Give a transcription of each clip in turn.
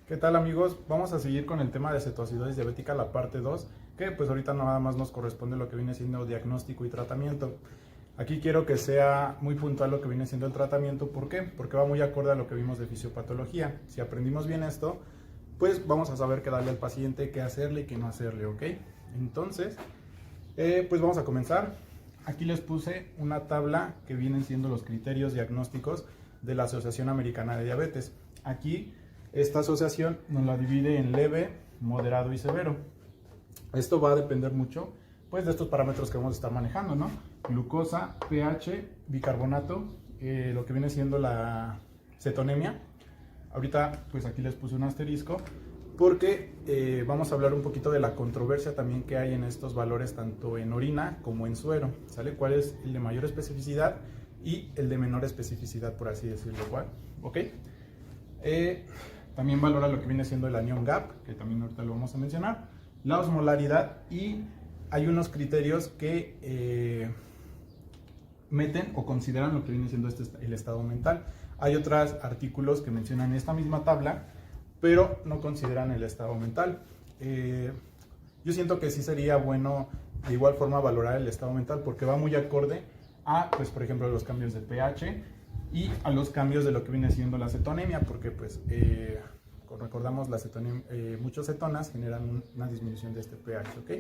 ¿Qué tal, amigos? Vamos a seguir con el tema de cetoacidosis diabética, la parte 2, que pues ahorita nada más nos corresponde lo que viene siendo diagnóstico y tratamiento. Aquí quiero que sea muy puntual lo que viene siendo el tratamiento. ¿Por qué? Porque va muy acorde a lo que vimos de fisiopatología. Si aprendimos bien esto, pues vamos a saber qué darle al paciente, qué hacerle y qué no hacerle, ¿ok? Entonces, pues vamos a comenzar. Aquí les puse una tabla que vienen siendo los criterios diagnósticos de la Asociación Americana de Diabetes. Aquí esta asociación nos la divide en leve, moderado y severo. Esto va a depender mucho pues de estos parámetros que vamos a estar manejando, ¿no? Glucosa, pH, bicarbonato, lo que viene siendo la cetonemia. Ahorita pues aquí les puse un asterisco porque vamos a hablar un poquito de la controversia también que hay en estos valores tanto en orina como en suero, ¿sale? ¿Cuál es el de mayor especificidad y el de menor especificidad, por así decirlo, igual? ¿Ok? También valora lo que viene siendo el anión GAP, que también ahorita lo vamos a mencionar, la osmolaridad, y hay unos criterios que meten o consideran lo que viene siendo el estado mental. Hay otros artículos que mencionan esta misma tabla, pero no consideran el estado mental. Yo siento que sí sería bueno de igual forma valorar el estado mental porque va muy acorde a, pues por ejemplo, los cambios de pH y a los cambios de lo que viene siendo la cetonemia, porque pues recordamos muchas cetonas generan una disminución de este pH, ¿ok?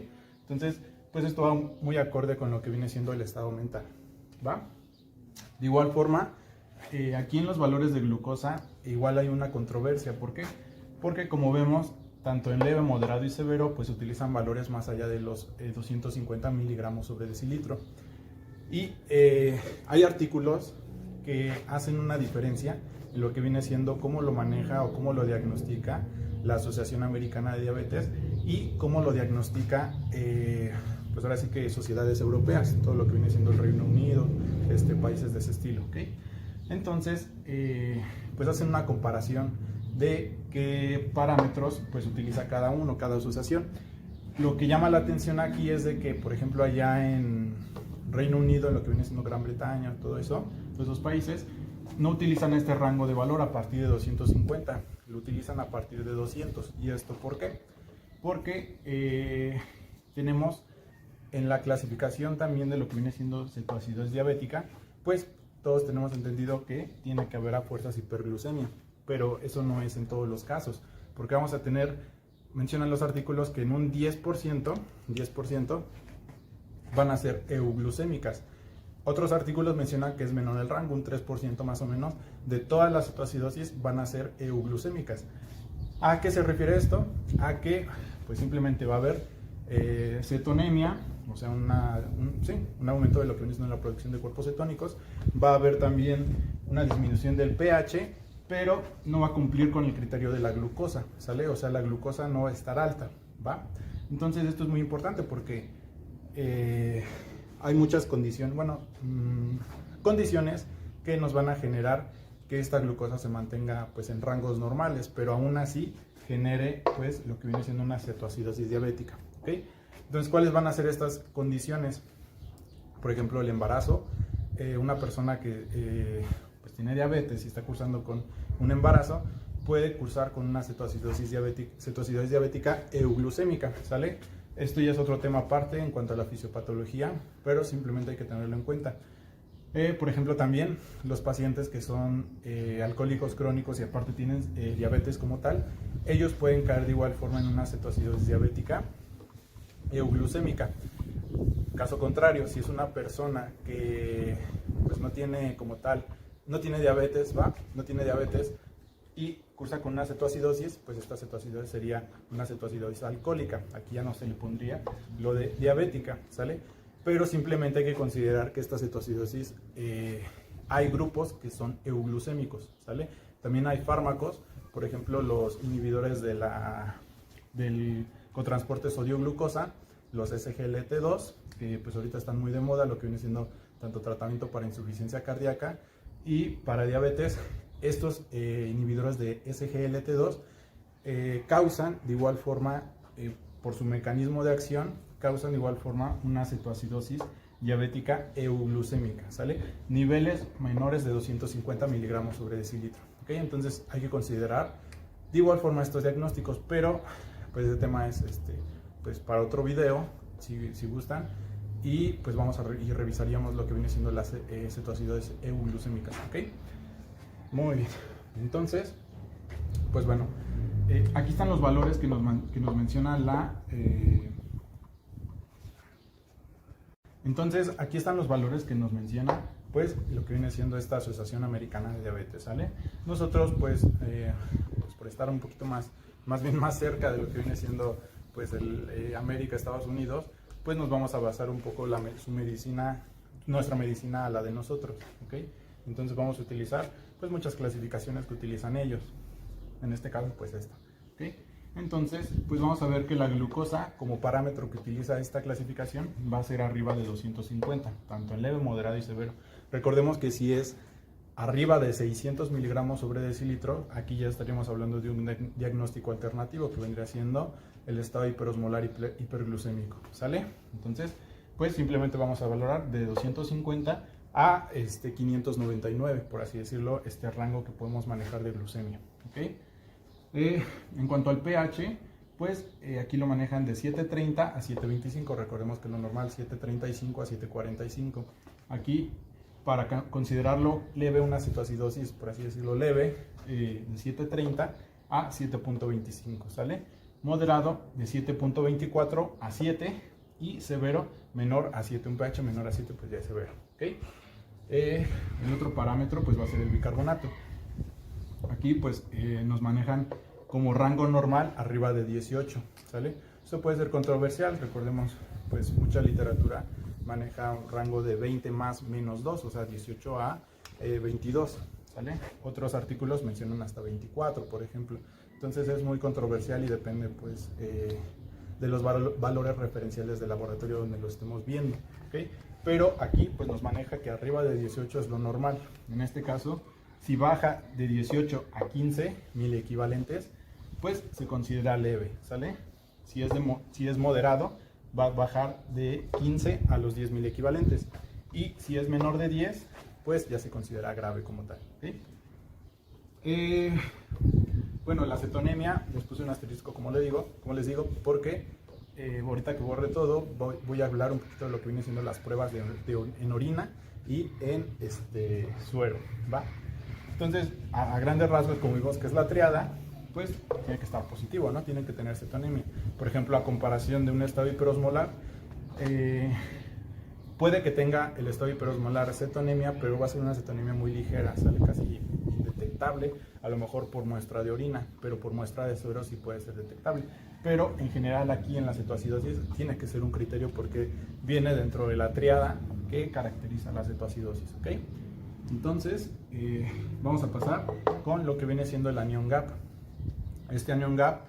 Entonces, pues esto va muy acorde con lo que viene siendo el estado mental, ¿va? De igual forma, aquí en los valores de glucosa igual hay una controversia. ¿Por qué? Porque como vemos, tanto en leve, moderado y severo, pues utilizan valores más allá de los 250 miligramos sobre decilitro. Y hay artículos que hacen una diferencia en lo que viene siendo cómo lo maneja o cómo lo diagnostica la Asociación Americana de Diabetes y cómo lo diagnostica, pues ahora sí que sociedades europeas, todo lo que viene siendo el Reino Unido, países de ese estilo, ¿ok? Entonces, pues hacen una comparación de qué parámetros pues utiliza cada uno, cada asociación. Lo que llama la atención aquí es de que, por ejemplo, allá en Reino Unido, en lo que viene siendo Gran Bretaña, todo eso, todos esos países, no utilizan este rango de valor a partir de 250, lo utilizan a partir de 200. ¿Y esto por qué? Porque tenemos en la clasificación también de lo que viene siendo cetoacidosis diabética, pues todos tenemos entendido que tiene que haber a fuerzas hiperglucemia, pero eso no es en todos los casos, porque vamos a tener, mencionan los artículos, que en un 10% van a ser euglucémicas. Otros artículos mencionan que es menor el rango, un 3% más o menos de todas las cetoacidosis van a ser euglucémicas. ¿A qué se refiere esto? A que pues simplemente va a haber cetonemia, o sea, un aumento de lo que viene siendo la producción de cuerpos cetónicos. Va a haber también una disminución del pH, pero no va a cumplir con el criterio de la glucosa, ¿sale? O sea, la glucosa no va a estar alta, ¿va? Entonces esto es muy importante porque hay muchas condiciones, condiciones que nos van a generar que esta glucosa se mantenga pues en rangos normales, pero aún así genere pues lo que viene siendo una cetoacidosis diabética, ¿ok? Entonces, ¿cuáles van a ser estas condiciones? Por ejemplo, el embarazo. Una persona que pues tiene diabetes y está cursando con un embarazo puede cursar con una cetoacidosis diabética euglucémica, ¿sale? Esto ya es otro tema aparte en cuanto a la fisiopatología, pero simplemente hay que tenerlo en cuenta. Por ejemplo, también los pacientes que son alcohólicos crónicos y aparte tienen diabetes como tal, ellos pueden caer de igual forma en una cetoacidosis diabética euglucémica. Caso contrario, si es una persona que pues no tiene como tal, no tiene diabetes, no tiene diabetes y cursa con una cetoacidosis, pues esta cetoacidosis sería una cetoacidosis alcohólica. Aquí ya no se le pondría lo de diabética, ¿sale? Pero simplemente hay que considerar que esta cetoacidosis, hay grupos que son euglucémicos, ¿sale? También hay fármacos, por ejemplo, los inhibidores del cotransporte sodio-glucosa, los SGLT2, que pues ahorita están muy de moda, lo que viene siendo tanto tratamiento para insuficiencia cardíaca y para diabetes. Estos inhibidores de SGLT2 causan de igual forma, por su mecanismo de acción, causan de igual forma una cetoacidosis diabética euglucémica, ¿sale? Niveles menores de 250 miligramos sobre decilitro, ¿ok? Entonces hay que considerar De igual forma estos diagnósticos, pero pues ese tema es pues para otro video, si gustan, y pues vamos a y revisaríamos lo que viene siendo las cetoacidosis euglucémicas, ¿ok? Muy bien, entonces, pues bueno, aquí están los valores que nos menciona la... Entonces, aquí están los valores que nos menciona, pues, lo que viene siendo esta Asociación Americana de Diabetes, ¿sale? Nosotros, pues por estar un poquito más cerca de lo que viene siendo, pues, América, Estados Unidos, pues nos vamos a basar un poco su medicina, nuestra medicina a la de nosotros, ¿ok? Entonces vamos a utilizar, pues, muchas clasificaciones que utilizan ellos, en este caso, pues, esta, ¿ok? Entonces, pues vamos a ver que la glucosa como parámetro que utiliza esta clasificación va a ser arriba de 250, tanto en leve, moderado y severo. Recordemos que si es arriba de 600 miligramos sobre decilitro, aquí ya estaríamos hablando de un diagnóstico alternativo que vendría siendo el estado hiperosmolar hiperglucémico, ¿sale? Entonces, pues simplemente vamos a valorar de 250 a 599, por así decirlo, este rango que podemos manejar de glucemia, ¿ok? En cuanto al pH, pues aquí lo manejan de 730 a 725, recordemos que lo normal 735 a 745. Aquí, para considerarlo leve, una cetoacidosis, por así decirlo, leve, de 730 a 7.25, ¿sale? Moderado de 7.24 a 7 y severo menor a 7, un pH menor a 7 pues ya es severo, ¿ok? El otro parámetro pues va a ser el bicarbonato. Aquí pues nos manejan como rango normal arriba de 18, ¿sale? Esto puede ser controversial, recordemos pues mucha literatura maneja un rango de 20 más menos 2, o sea 18 a 22, ¿sale? Otros artículos mencionan hasta 24, por ejemplo. Entonces es muy controversial y depende pues de los valores referenciales del laboratorio donde lo estemos viendo, ¿ok? Pero aquí pues nos maneja que arriba de 18 es lo normal. En este caso, si baja de 18 a 15 miliequivalentes, pues se considera leve, ¿sale? Si es moderado, va a bajar de 15 a los 10 miliequivalentes. Y si es menor de 10, pues ya se considera grave como tal, ¿sí? Bueno, la cetonemia, les puse un asterisco como les digo, porque ahorita que borre todo, voy a hablar un poquito de lo que viene siendo las pruebas en orina y en suero, ¿va? Entonces, a grandes rasgos, como vimos que es la triada, pues tiene que estar positivo, ¿no? Tienen que tener cetonemia. Por ejemplo, a comparación de un estado hiperosmolar, puede que tenga el estado hiperosmolar cetonemia, pero va a ser una cetonemia muy ligera, sale casi indetectable, a lo mejor por muestra de orina, pero por muestra de suero sí puede ser detectable. Pero en general aquí en la cetoacidosis tiene que ser un criterio porque viene dentro de la triada que caracteriza la cetoacidosis, ¿ok? Entonces, vamos a pasar con lo que viene siendo el anion gap. Este anion gap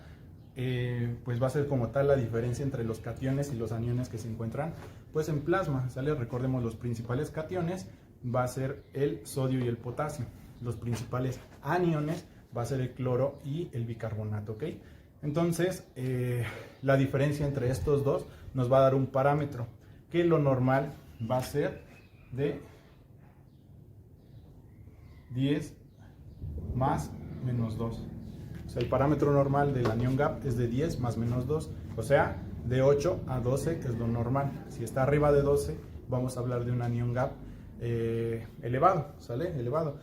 pues va a ser como tal la diferencia entre los cationes y los aniones que se encuentran pues en plasma, ¿sale? Recordemos, los principales cationes va a ser el sodio y el potasio. Los principales aniones va a ser el cloro y el bicarbonato, ¿ok? Entonces, la diferencia entre estos dos nos va a dar un parámetro que lo normal va a ser de 10 más menos 2. O sea, el parámetro normal del anion gap es de 10 más menos 2. O sea, de 8 a 12 es lo normal. Si está arriba de 12, vamos a hablar de un anion gap elevado, ¿sale? Elevado.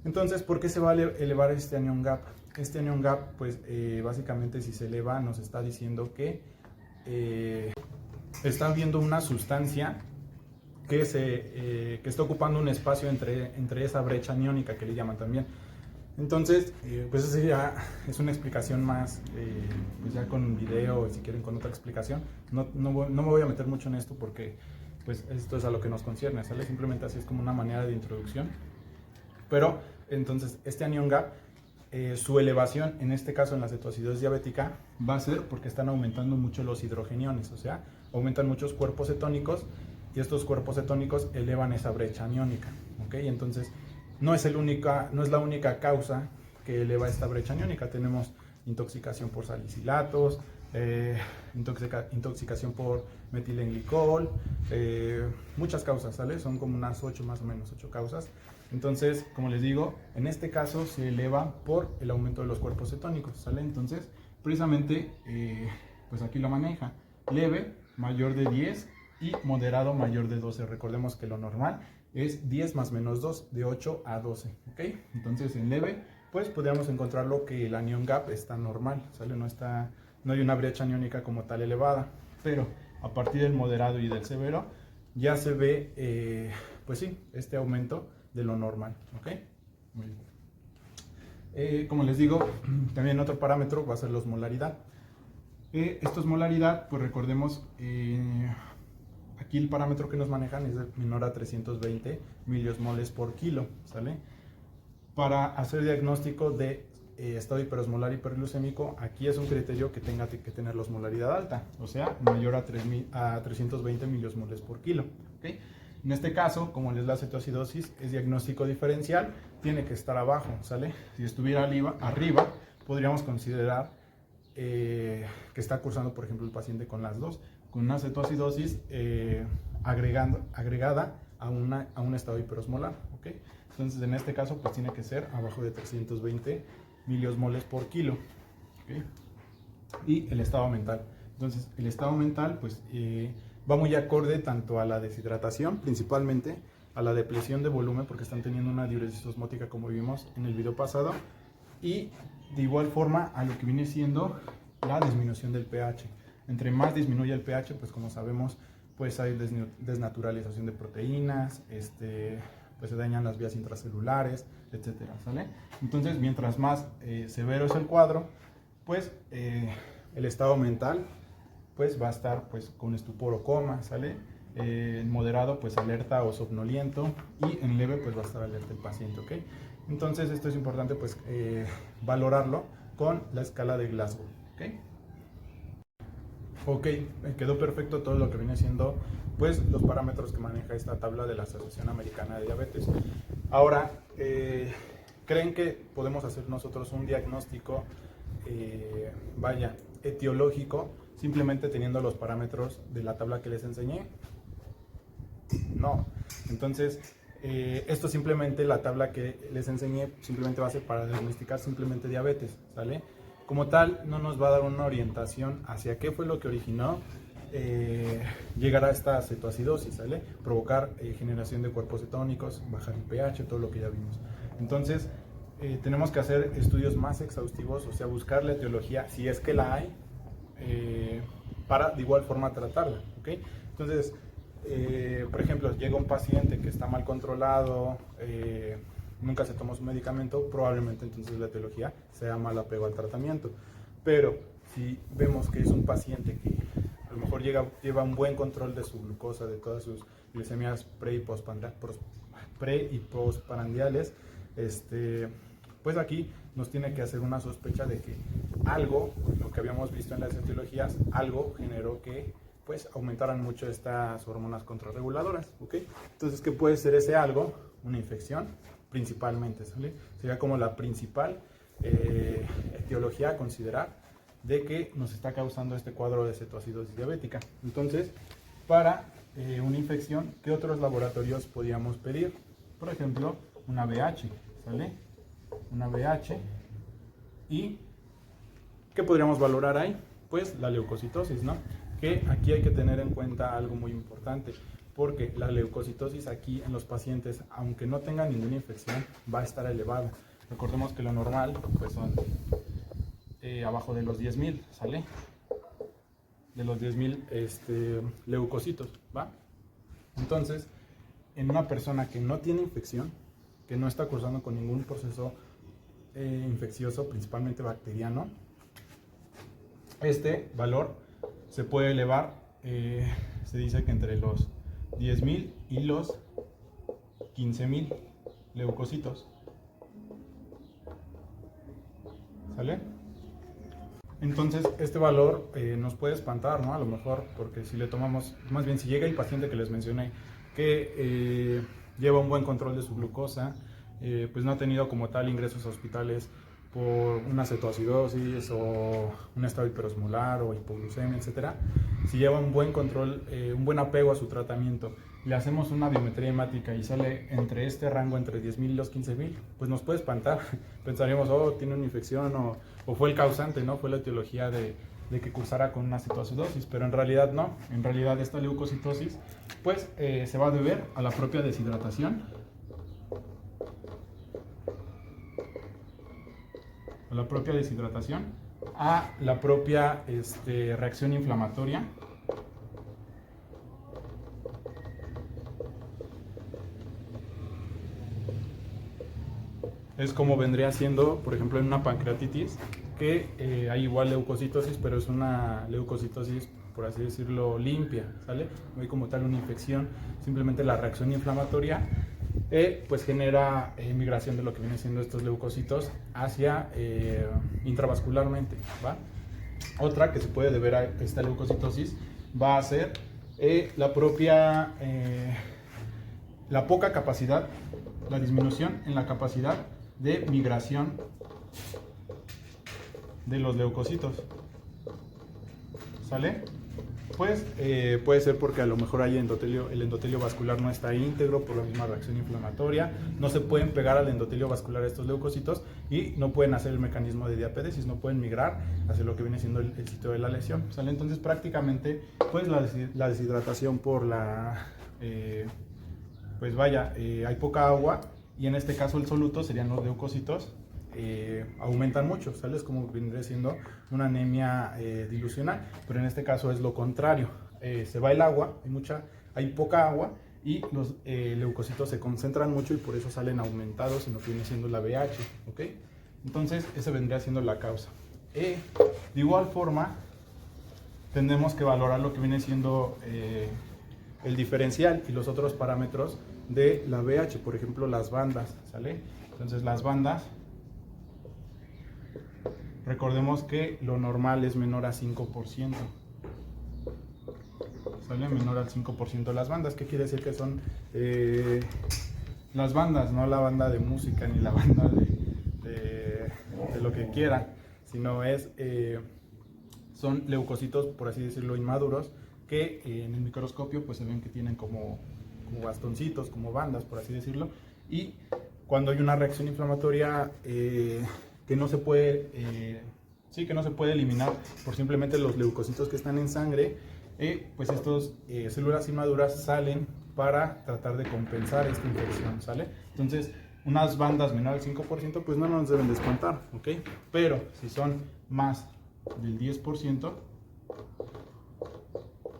Entonces, ¿por qué se va a elevar este anion gap? Este anion gap, pues básicamente si se eleva nos está diciendo que está habiendo una sustancia que está ocupando un espacio entre esa brecha aniónica que le llaman también. Entonces, pues esa ya es una explicación más, pues ya con un video, si quieren con otra explicación. No me voy a meter mucho en esto porque pues esto es a lo que nos concierne, ¿sale? Simplemente así es como una manera de introducción. Pero entonces este anion gap, su elevación, en este caso en la cetoacidosis diabética, va a ser porque están aumentando mucho los hidrogeniones, o sea, aumentan muchos cuerpos cetónicos y estos cuerpos cetónicos elevan esa brecha aniónica, ¿ok? Entonces, no es la única causa que eleva esta brecha aniónica. Tenemos intoxicación por salicilatos, intoxicación por metilenglicol, muchas causas, ¿sale? Son como unas 8 más o menos, 8 causas Entonces, como les digo, en este caso se eleva por el aumento de los cuerpos cetónicos, ¿sale? Entonces, precisamente, pues aquí lo maneja. Leve, mayor de 10 y moderado, mayor de 12. Recordemos que lo normal es 10 más menos 2, de 8 a 12, ¿ok? Entonces, en leve, pues podríamos encontrarlo que el anion gap está normal, ¿sale? No hay una brecha aniónica como tal elevada, pero a partir del moderado y del severo ya se ve, pues sí, este aumento de lo normal, ¿ok? Muy bien. Como les digo, también otro parámetro va a ser la osmolaridad. Esto es molaridad, pues recordemos, aquí el parámetro que nos manejan es de menor a 320 miliosmoles por kilo, ¿sale? Para hacer diagnóstico de estado hiperosmolar hiperglucémico, aquí es un criterio que tenga que tener la osmolaridad alta, o sea, mayor a 320 miliosmoles por kilo, ¿ok? En este caso, como es la cetoacidosis, es diagnóstico diferencial, tiene que estar abajo, ¿sale? Si estuviera arriba podríamos considerar que está cursando, por ejemplo, el paciente con las dos, con una cetoacidosis agregada a un estado hiperosmolar, ¿ok? Entonces, en este caso, pues tiene que ser abajo de 320 miliosmoles por kilo, ¿ok? Y el estado mental. Entonces, el estado mental, pues, va muy acorde tanto a la deshidratación, principalmente, a la depresión de volumen, porque están teniendo una diuresis osmótica, como vimos en el video pasado, y de igual forma a lo que viene siendo la disminución del pH. Entre más disminuye el pH, pues como sabemos, pues hay desnaturalización de proteínas, pues se dañan las vías intracelulares, etcétera, ¿sale? Entonces, mientras más severo es el cuadro, pues el estado mental pues va a estar pues con estupor o coma, ¿sale? En moderado pues alerta o somnoliento, y en leve pues va a estar alerta el paciente, ¿ok? Entonces esto es importante pues valorarlo con la escala de Glasgow, ¿ok? Ok, quedó perfecto todo lo que viene siendo pues los parámetros que maneja esta tabla de la Asociación Americana de Diabetes. Ahora, ¿creen que podemos hacer nosotros un diagnóstico, etiológico, simplemente teniendo los parámetros de la tabla que les enseñé? No. Entonces, esto simplemente, la tabla que les enseñé, simplemente va a ser para diagnosticar simplemente diabetes, ¿sale? Como tal, no nos va a dar una orientación hacia qué fue lo que originó llegar a esta cetoacidosis, ¿sale? Provocar generación de cuerpos cetónicos, bajar el pH, todo lo que ya vimos. Entonces, tenemos que hacer estudios más exhaustivos, o sea, buscar la etiología, si es que la hay, para de igual forma tratarla, ¿ok? Entonces, por ejemplo, llega un paciente que está mal controlado, nunca se tomó su medicamento, probablemente entonces la etiología sea mal apego al tratamiento. Pero si vemos que es un paciente que a lo mejor lleva un buen control de su glucosa, de todas sus glicemias pre y postprandiales, pues aquí nos tiene que hacer una sospecha de que algo, lo que habíamos visto en las etiologías, algo generó que pues aumentaran mucho estas hormonas contrarreguladoras, ¿ok? Entonces, ¿qué puede ser ese algo? Una infección, principalmente, ¿sale? Sería como la principal etiología a considerar de que nos está causando este cuadro de cetoacidosis diabética. Entonces, para una infección, ¿qué otros laboratorios podríamos pedir? Por ejemplo, una VH, ¿sale? Una VH. ¿Y qué podríamos valorar ahí? Pues la leucocitosis, ¿no? Que aquí hay que tener en cuenta algo muy importante, porque la leucocitosis aquí en los pacientes, aunque no tengan ninguna infección, va a estar elevada. Recordemos que lo normal pues son abajo de los 10.000, ¿sale? De los 10.000 leucocitos, ¿va? Entonces, en una persona que no tiene infección, que no está cursando con ningún proceso infeccioso, principalmente bacteriano, este valor se puede elevar, se dice que entre los 10.000 y los 15.000 leucocitos, ¿sale? Entonces este valor nos puede espantar, ¿no? A lo mejor, porque si le tomamos, más bien si llega el paciente que les mencioné, que lleva un buen control de su glucosa, pues no ha tenido como tal ingresos a hospitales por una cetoacidosis o un estado hiperosmolar o hipoglucemia, etcétera. Si lleva un buen control, un buen apego a su tratamiento le hacemos una biometría hemática y sale entre este rango, entre 10.000 y los 15.000, pues nos puede espantar. Pensaríamos, oh, tiene una infección o fue el causante, ¿no? Fue la etiología de que cursara con una cetoacidosis, pero en realidad no. En realidad esta leucocitosis pues se va a deber a la propia deshidratación, a la propia reacción inflamatoria, es como vendría siendo, por ejemplo, en una pancreatitis, que hay igual leucocitosis, pero es una leucocitosis, por así decirlo, limpia, ¿sale? No hay como tal una infección, simplemente la reacción inflamatoria pues genera migración de lo que viene siendo estos leucocitos hacia intravascularmente, ¿va? Otra que se puede deber a esta leucocitosis va a ser la poca capacidad, la disminución en la capacidad de migración de los leucocitos, ¿sale? Pues puede ser porque a lo mejor el endotelio vascular no está íntegro por la misma reacción inflamatoria, no se pueden pegar al endotelio vascular estos leucocitos y no pueden hacer el mecanismo de diapédesis, no pueden migrar hacia lo que viene siendo el sitio de la lesión, ¿sale? Entonces prácticamente pues la deshidratación por hay poca agua y en este caso el soluto serían los leucocitos, aumentan mucho, ¿sale? Como vendría siendo una anemia dilucional, pero en este caso es lo contrario, se va el agua, hay poca agua y los leucocitos se concentran mucho y por eso salen aumentados en lo que viene siendo la VH, ¿ok? Entonces esa vendría siendo la causa. De igual forma tendremos que valorar lo que viene siendo el diferencial y los otros parámetros de la VH, por ejemplo las bandas, ¿sale? Entonces las bandas, recordemos que lo normal es menor a 5%, ¿sale? Menor al 5% de las bandas. ¿Qué quiere decir? Que son las bandas, no la banda de música ni la banda de lo que quieran, sino son leucocitos, por así decirlo, inmaduros, que en el microscopio pues se ven que tienen como bastoncitos, como bandas, por así decirlo, y cuando hay una reacción inflamatoria que no se puede eliminar por simplemente los leucocitos que están en sangre, pues estas células inmaduras salen para tratar de compensar esta infección, ¿sale? Entonces, unas bandas menor al 5% pues no nos deben de espantar, ¿ok? Pero si son más del 10%,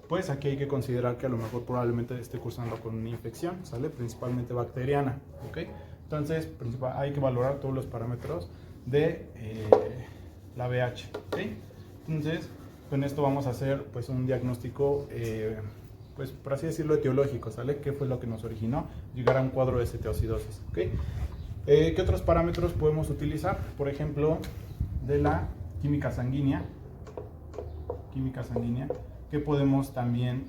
pues aquí hay que considerar que a lo mejor probablemente esté cursando con una infección, ¿sale? Principalmente bacteriana, ¿ok? Entonces, hay que valorar todos los parámetros de la VH, ¿ok? Entonces, con esto vamos a hacer pues un diagnóstico, pues por así decirlo, etiológico, ¿sale? ¿Qué fue lo que nos originó llegar a un cuadro de cetoacidosis, ¿ok? ¿Qué otros parámetros podemos utilizar? Por ejemplo, de la química sanguínea, que podemos también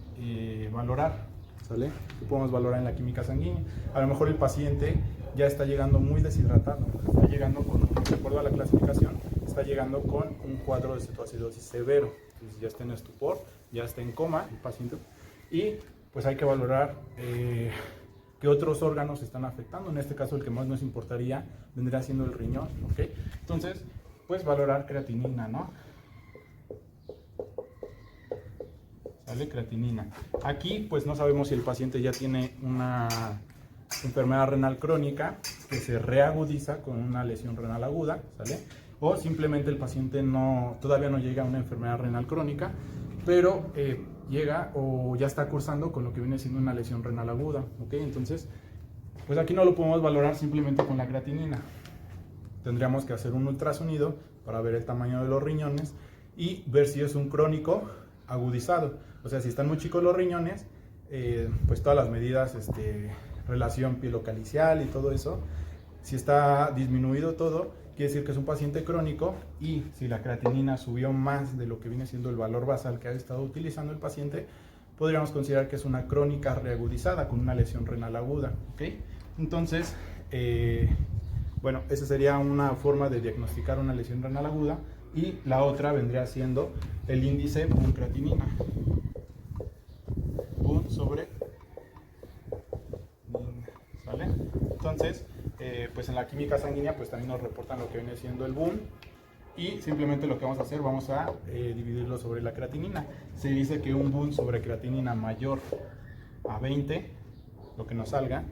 valorar, ¿sale? ¿Qué podemos valorar en la química sanguínea? A lo mejor el paciente ya está llegando muy deshidratado, está llegando de acuerdo a la clasificación, está llegando con un cuadro de cetoacidosis severo, entonces ya está en estupor, ya está en coma el paciente, y pues hay que valorar qué otros órganos están afectando. En este caso el que más nos importaría vendría siendo el riñón, ¿ok? Entonces, pues valorar creatinina, ¿no? ¿Sale? Creatinina. Aquí pues no sabemos si el paciente ya tiene una enfermedad renal crónica que se reagudiza con una lesión renal aguda, ¿sale? O simplemente el paciente todavía no llega a una enfermedad renal crónica, pero llega o ya está cursando con lo que viene siendo una lesión renal aguda, ¿ok? Entonces, pues aquí no lo podemos valorar simplemente con la creatinina. Tendríamos que hacer un ultrasonido para ver el tamaño de los riñones y ver si es un crónico agudizado. O sea, si están muy chicos los riñones, pues todas las medidas, relación pielocalicial y todo eso, si está disminuido todo, quiere decir que es un paciente crónico, y si la creatinina subió más de lo que viene siendo el valor basal que ha estado utilizando el paciente, podríamos considerar que es una crónica reagudizada con una lesión renal aguda, ¿ok? Entonces, bueno, esa sería una forma de diagnosticar una lesión renal aguda, y la otra vendría siendo el índice BUN creatinina. BUN sobre pues en la química sanguínea pues también nos reportan lo que viene siendo el boom. Y simplemente lo que vamos a hacer, vamos a dividirlo sobre la creatinina. Se dice que un boom sobre creatinina mayor a 20, lo que nos salga,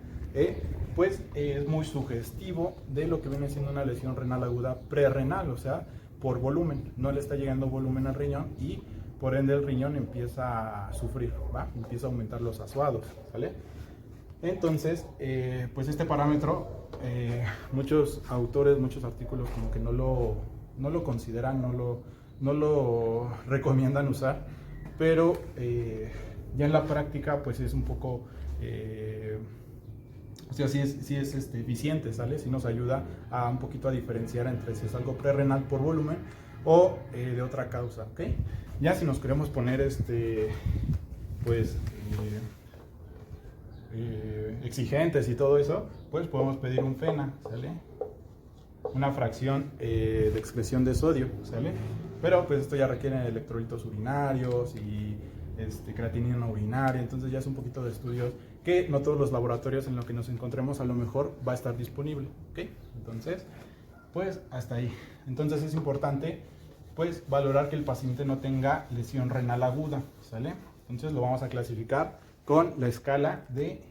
pues es muy sugestivo de lo que viene siendo una lesión renal aguda prerrenal, o sea, por volumen. No le está llegando volumen al riñón y por ende el riñón empieza a sufrir, ¿va? Empieza a aumentar los azuados, ¿sale? Entonces, pues este parámetro, muchos autores, muchos artículos como que no lo consideran, no lo recomiendan usar, pero ya en la práctica pues es un poco, o sea, sí es eficiente, ¿sale? Sí nos ayuda a un poquito a diferenciar entre si es algo prerrenal por volumen o de otra causa, ¿ok? Ya si nos queremos poner pues exigentes y todo eso, pues podemos pedir un FENA, ¿sale? Una fracción de excreción de sodio, ¿sale? Pero pues esto ya requiere electrolitos urinarios y creatinina urinaria, entonces ya es un poquito de estudios que no todos los laboratorios en los que nos encontremos a lo mejor va a estar disponible, ¿ok? Entonces, pues hasta ahí. Entonces es importante pues valorar que el paciente no tenga lesión renal aguda, ¿sale? Entonces lo vamos a clasificar con la escala de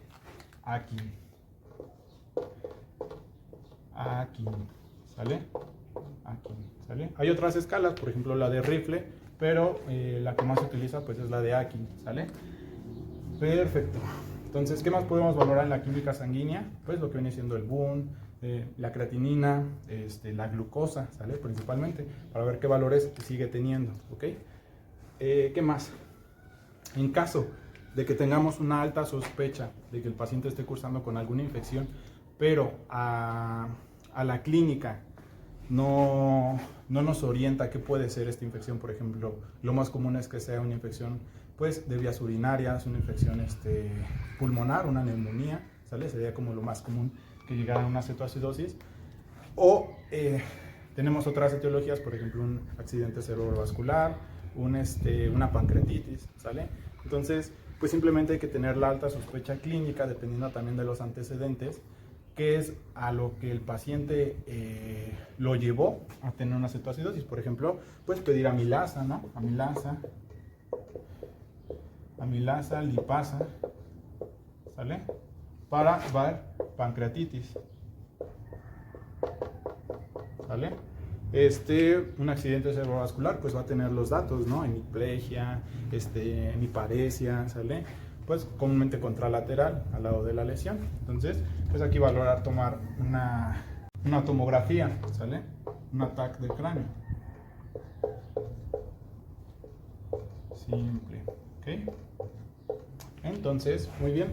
Akin. ¿Sale? Aquí, ¿sale? Hay otras escalas, por ejemplo la de Rifle, pero la que más se utiliza pues es la de Akin, ¿sale? Perfecto. Entonces, ¿qué más podemos valorar en la química sanguínea? Pues lo que viene siendo el boom, la creatinina, la glucosa, ¿sale? Principalmente, para ver qué valores sigue teniendo, ¿ok? ¿Qué más? En caso de que tengamos una alta sospecha de que el paciente esté cursando con alguna infección, pero a la clínica no nos orienta qué puede ser esta infección, por ejemplo, lo más común es que sea una infección pues de vías urinarias, una infección pulmonar, una neumonía, ¿sale? Sería como lo más común que llegara a una cetoacidosis. O tenemos otras etiologías, por ejemplo, un accidente cerebrovascular, una pancreatitis, ¿sale? Entonces, pues simplemente hay que tener la alta sospecha clínica, dependiendo también de los antecedentes, que es a lo que el paciente lo llevó a tener una cetoacidosis. Por ejemplo, pues pedir amilasa, ¿no? Amilasa, lipasa, ¿sale? Para ver pancreatitis, ¿sale? Un accidente cerebrovascular pues va a tener los datos, ¿no? Hemiplegia, hemiparesia, ¿sale? Pues comúnmente contralateral al lado de la lesión. Entonces, pues aquí valorar tomar una tomografía, ¿sale? Un ataque del cráneo. Simple, ¿ok? Entonces, muy bien,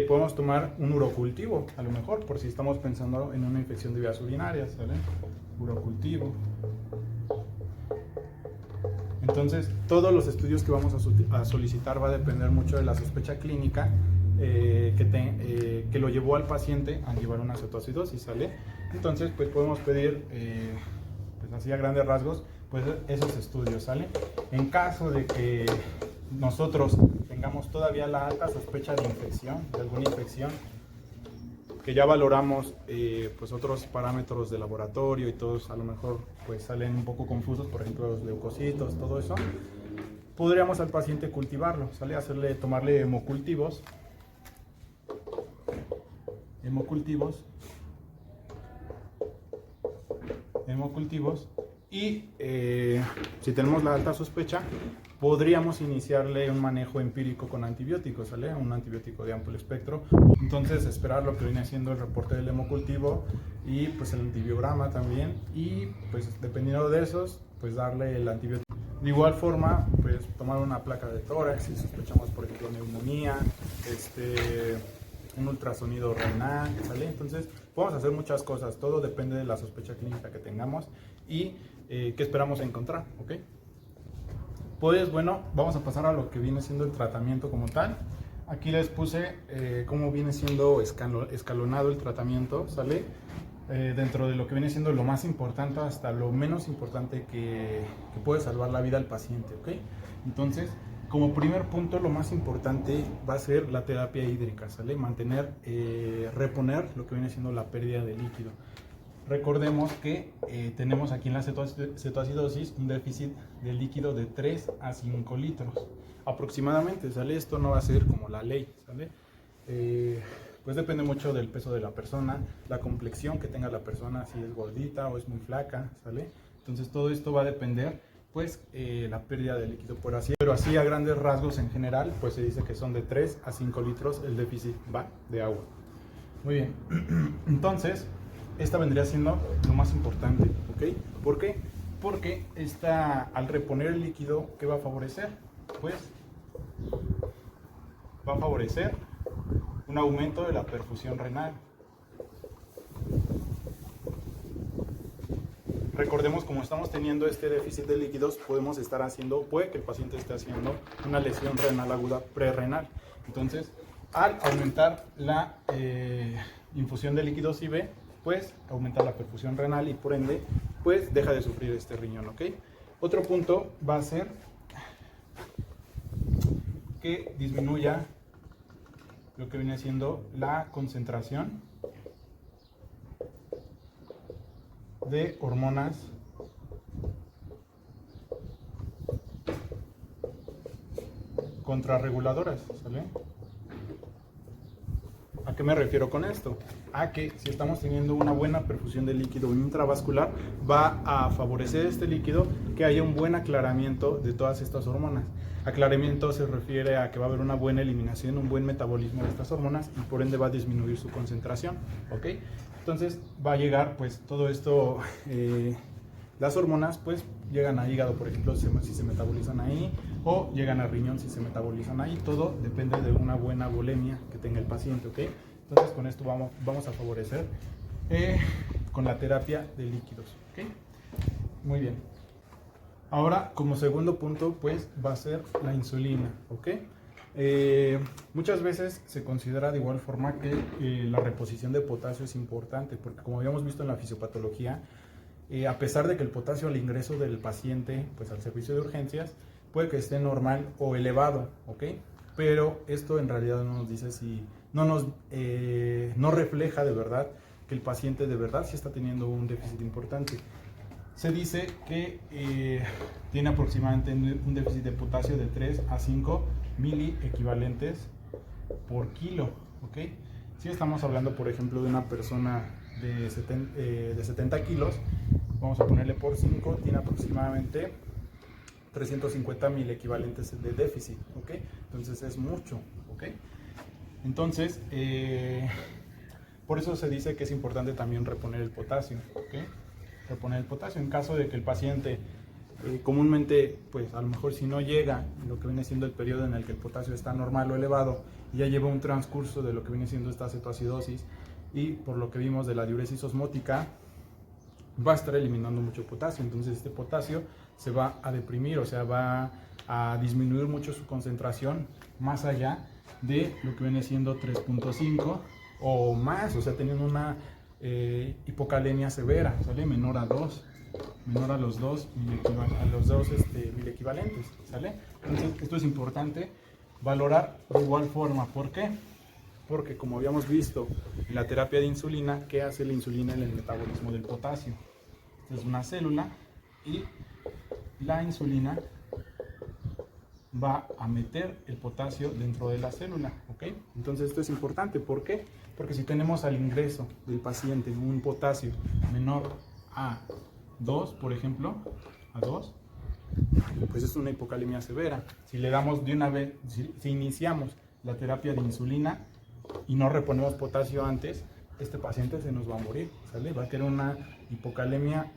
podemos tomar un urocultivo, a lo mejor, por si estamos pensando en una infección de vías urinarias, ¿sale? Urocultivo. Entonces, todos los estudios que vamos a solicitar va a depender mucho de la sospecha clínica que lo llevó al paciente a llevar una cetoacidosis, ¿sale? Entonces, pues podemos pedir, pues así a grandes rasgos, pues esos estudios, ¿sale? En caso de que nosotros tengamos todavía la alta sospecha de infección, de alguna infección, que ya valoramos pues otros parámetros de laboratorio y todos a lo mejor pues salen un poco confusos, por ejemplo los leucocitos, todo eso, podríamos al paciente cultivarlo, ¿sale? Tomarle hemocultivos y si tenemos la alta sospecha podríamos iniciarle un manejo empírico con antibióticos, ¿sale? Un antibiótico de amplio espectro. Entonces esperar lo que viene siendo el reporte del hemocultivo y pues el antibiograma también, y pues dependiendo de esos pues darle el antibiótico. De igual forma pues tomar una placa de tórax si sospechamos por ejemplo neumonía, un ultrasonido renal, ¿sale? Entonces podemos hacer muchas cosas, todo depende de la sospecha clínica que tengamos y qué esperamos encontrar, ¿ok? Pues bueno, vamos a pasar a lo que viene siendo el tratamiento como tal. Aquí les puse cómo viene siendo escalonado el tratamiento, ¿sale? Dentro de lo que viene siendo lo más importante hasta lo menos importante que puede salvar la vida al paciente, ¿ok? Entonces, como primer punto, lo más importante va a ser la terapia hídrica, ¿sale? Mantener, reponer lo que viene siendo la pérdida de líquido. Recordemos que tenemos aquí en la cetoacidosis un déficit de líquido de 3 a 5 litros aproximadamente, ¿sale? Esto no va a ser como la ley, ¿sale? Pues depende mucho del peso de la persona, la complexión que tenga la persona, si es gordita o es muy flaca, ¿sale? Entonces todo esto va a depender, pues, la pérdida de líquido pero así a grandes rasgos en general, pues se dice que son de 3 a 5 litros el déficit de agua. Muy bien, entonces esta vendría siendo lo más importante, ¿ok? ¿Por qué? Porque al reponer el líquido, ¿qué va a favorecer? Pues va a favorecer un aumento de la perfusión renal. Recordemos, como estamos teniendo este déficit de líquidos, puede que el paciente esté haciendo una lesión renal aguda prerrenal. Entonces, al aumentar la infusión de líquidos IV, pues aumenta la perfusión renal y por ende, pues deja de sufrir este riñón, ¿ok? Otro punto va a ser que disminuya lo que viene siendo la concentración de hormonas contrarreguladoras, ¿sale? ¿A qué me refiero con esto? A que si estamos teniendo una buena perfusión de líquido intravascular, va a favorecer este líquido que haya un buen aclaramiento de todas estas hormonas. Aclaramiento se refiere a que va a haber una buena eliminación, un buen metabolismo de estas hormonas y por ende va a disminuir su concentración, ¿ok? Entonces va a llegar, pues, todo esto, las hormonas, pues, llegan al hígado, por ejemplo, si se metabolizan ahí, o llegan al riñón si se metabolizan ahí. Todo depende de una buena volemia que tenga el paciente, ¿ok? Entonces con esto vamos a favorecer con la terapia de líquidos, ¿ok? Muy bien. Ahora, como segundo punto, pues va a ser la insulina, ¿ok? Muchas veces se considera de igual forma que la reposición de potasio es importante, porque como habíamos visto en la fisiopatología, a pesar de que el potasio al ingreso del paciente, pues al servicio de urgencias, puede que esté normal o elevado, ¿ok? Pero esto en realidad no nos dice si, no refleja de verdad que el paciente de verdad sí está teniendo un déficit importante. Se dice que tiene aproximadamente un déficit de potasio de 3 a 5 miliequivalentes por kilo, ¿ok? Si estamos hablando, por ejemplo, de una persona de 70 kilos, vamos a ponerle por 5, tiene aproximadamente 350 miliequivalentes de déficit, ¿ok? Entonces es mucho, ¿ok? Entonces, por eso se dice que es importante también reponer el potasio, ¿ok? Reponer el potasio en caso de que el paciente comúnmente, pues a lo mejor si no llega lo que viene siendo el periodo en el que el potasio está normal o elevado y ya lleva un transcurso de lo que viene siendo esta cetoacidosis y por lo que vimos de la diuresis osmótica, va a estar eliminando mucho potasio. Entonces este potasio se va a deprimir, o sea, va a disminuir mucho su concentración más allá de lo que viene siendo 3.5 o más, o sea, teniendo una hipocalemia severa, ¿sale? Menor a los 2 miliequivalentes, ¿sale? Entonces esto es importante valorar de igual forma. ¿Por qué? Porque como habíamos visto en la terapia de insulina, ¿qué hace la insulina en el metabolismo del potasio? Esta es una célula y la insulina va a meter el potasio dentro de la célula, ¿ok? Entonces esto es importante. ¿Por qué? Porque si tenemos al ingreso del paciente un potasio menor a 2, por ejemplo, a 2, pues es una hipocalemia severa. Si le damos de una vez, si iniciamos la terapia de insulina y no reponemos potasio antes, este paciente se nos va a morir, ¿sale? Va a tener una hipocalemia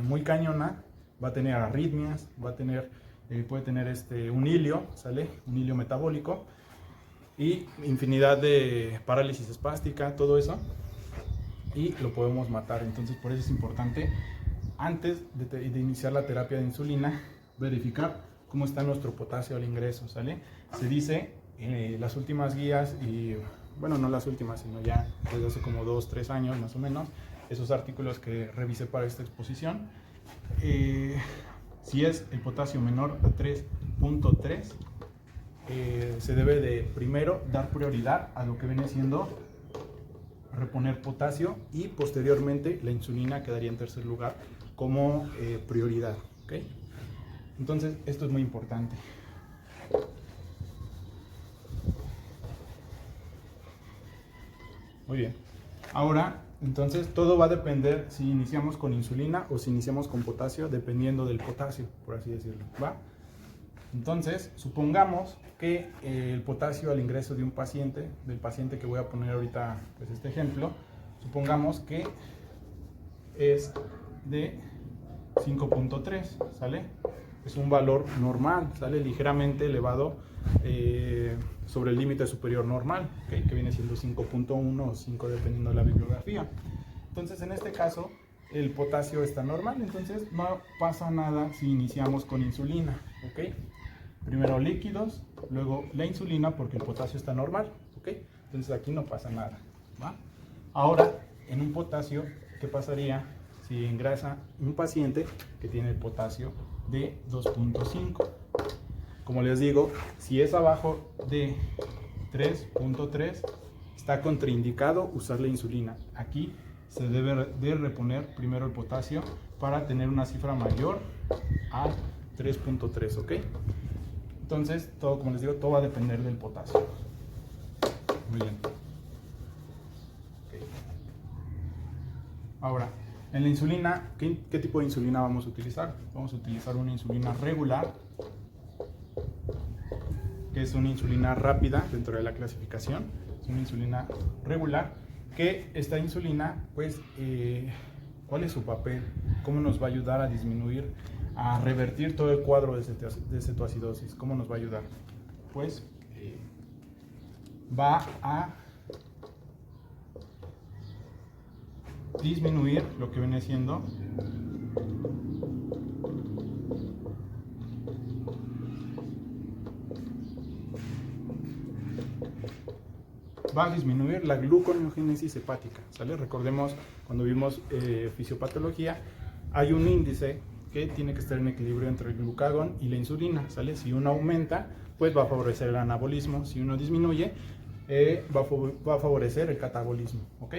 muy cañona, va a tener arritmias, va a tener, puede tener un hilio, ¿sale? Un hilio metabólico y infinidad de parálisis espástica, todo eso, y lo podemos matar. Entonces por eso es importante, antes de iniciar la terapia de insulina, verificar cómo está nuestro potasio al ingreso, ¿sale? Se dice las últimas guías, y bueno, no las últimas, sino ya desde hace como 2-3 años más o menos, esos artículos que revisé para esta exposición, si es el potasio menor a 3.3, se debe de primero dar prioridad a lo que viene siendo reponer potasio y posteriormente la insulina quedaría en tercer lugar como prioridad, ¿ok? Entonces esto es muy importante. Muy bien. Ahora, entonces todo va a depender si iniciamos con insulina o si iniciamos con potasio, dependiendo del potasio, por así decirlo, ¿va? Entonces, supongamos que el potasio al ingreso de un paciente, del paciente que voy a poner ahorita, pues este ejemplo, supongamos que es de 5.3, ¿sale? Es un valor normal, ¿sale? Ligeramente elevado sobre el límite superior normal, ¿okay? Que viene siendo 5.1 o 5 dependiendo de la bibliografía. Entonces, en este caso, el potasio está normal, entonces no pasa nada si iniciamos con insulina, ¿ok? Primero líquidos, luego la insulina porque el potasio está normal, ¿ok? Entonces aquí no pasa nada, ¿va? Ahora, en un potasio, ¿qué pasaría si ingresa un paciente que tiene el potasio de 2.5? Como les digo, si es abajo de 3.3, está contraindicado usar la insulina. Aquí se debe de reponer primero el potasio para tener una cifra mayor a 3.3, ¿ok? Entonces, todo, como les digo, todo va a depender del potasio. Muy bien. Okay. Ahora, en la insulina, ¿qué tipo de insulina vamos a utilizar? Vamos a utilizar una insulina regular, que es una insulina rápida dentro de la clasificación. Es una insulina regular, que esta insulina, pues, ¿cuál es su papel? ¿Cómo nos va a ayudar a disminuir, a revertir todo el cuadro de cetoacidosis? ¿Cómo nos va a ayudar? Pues va a disminuir lo que viene siendo la gluconeogénesis hepática, ¿sale? Recordemos cuando vimos fisiopatología, hay un índice que tiene que estar en equilibrio entre el glucagón y la insulina, ¿sale? Si uno aumenta, pues va a favorecer el anabolismo; si uno disminuye, va a favorecer el catabolismo, ¿ok?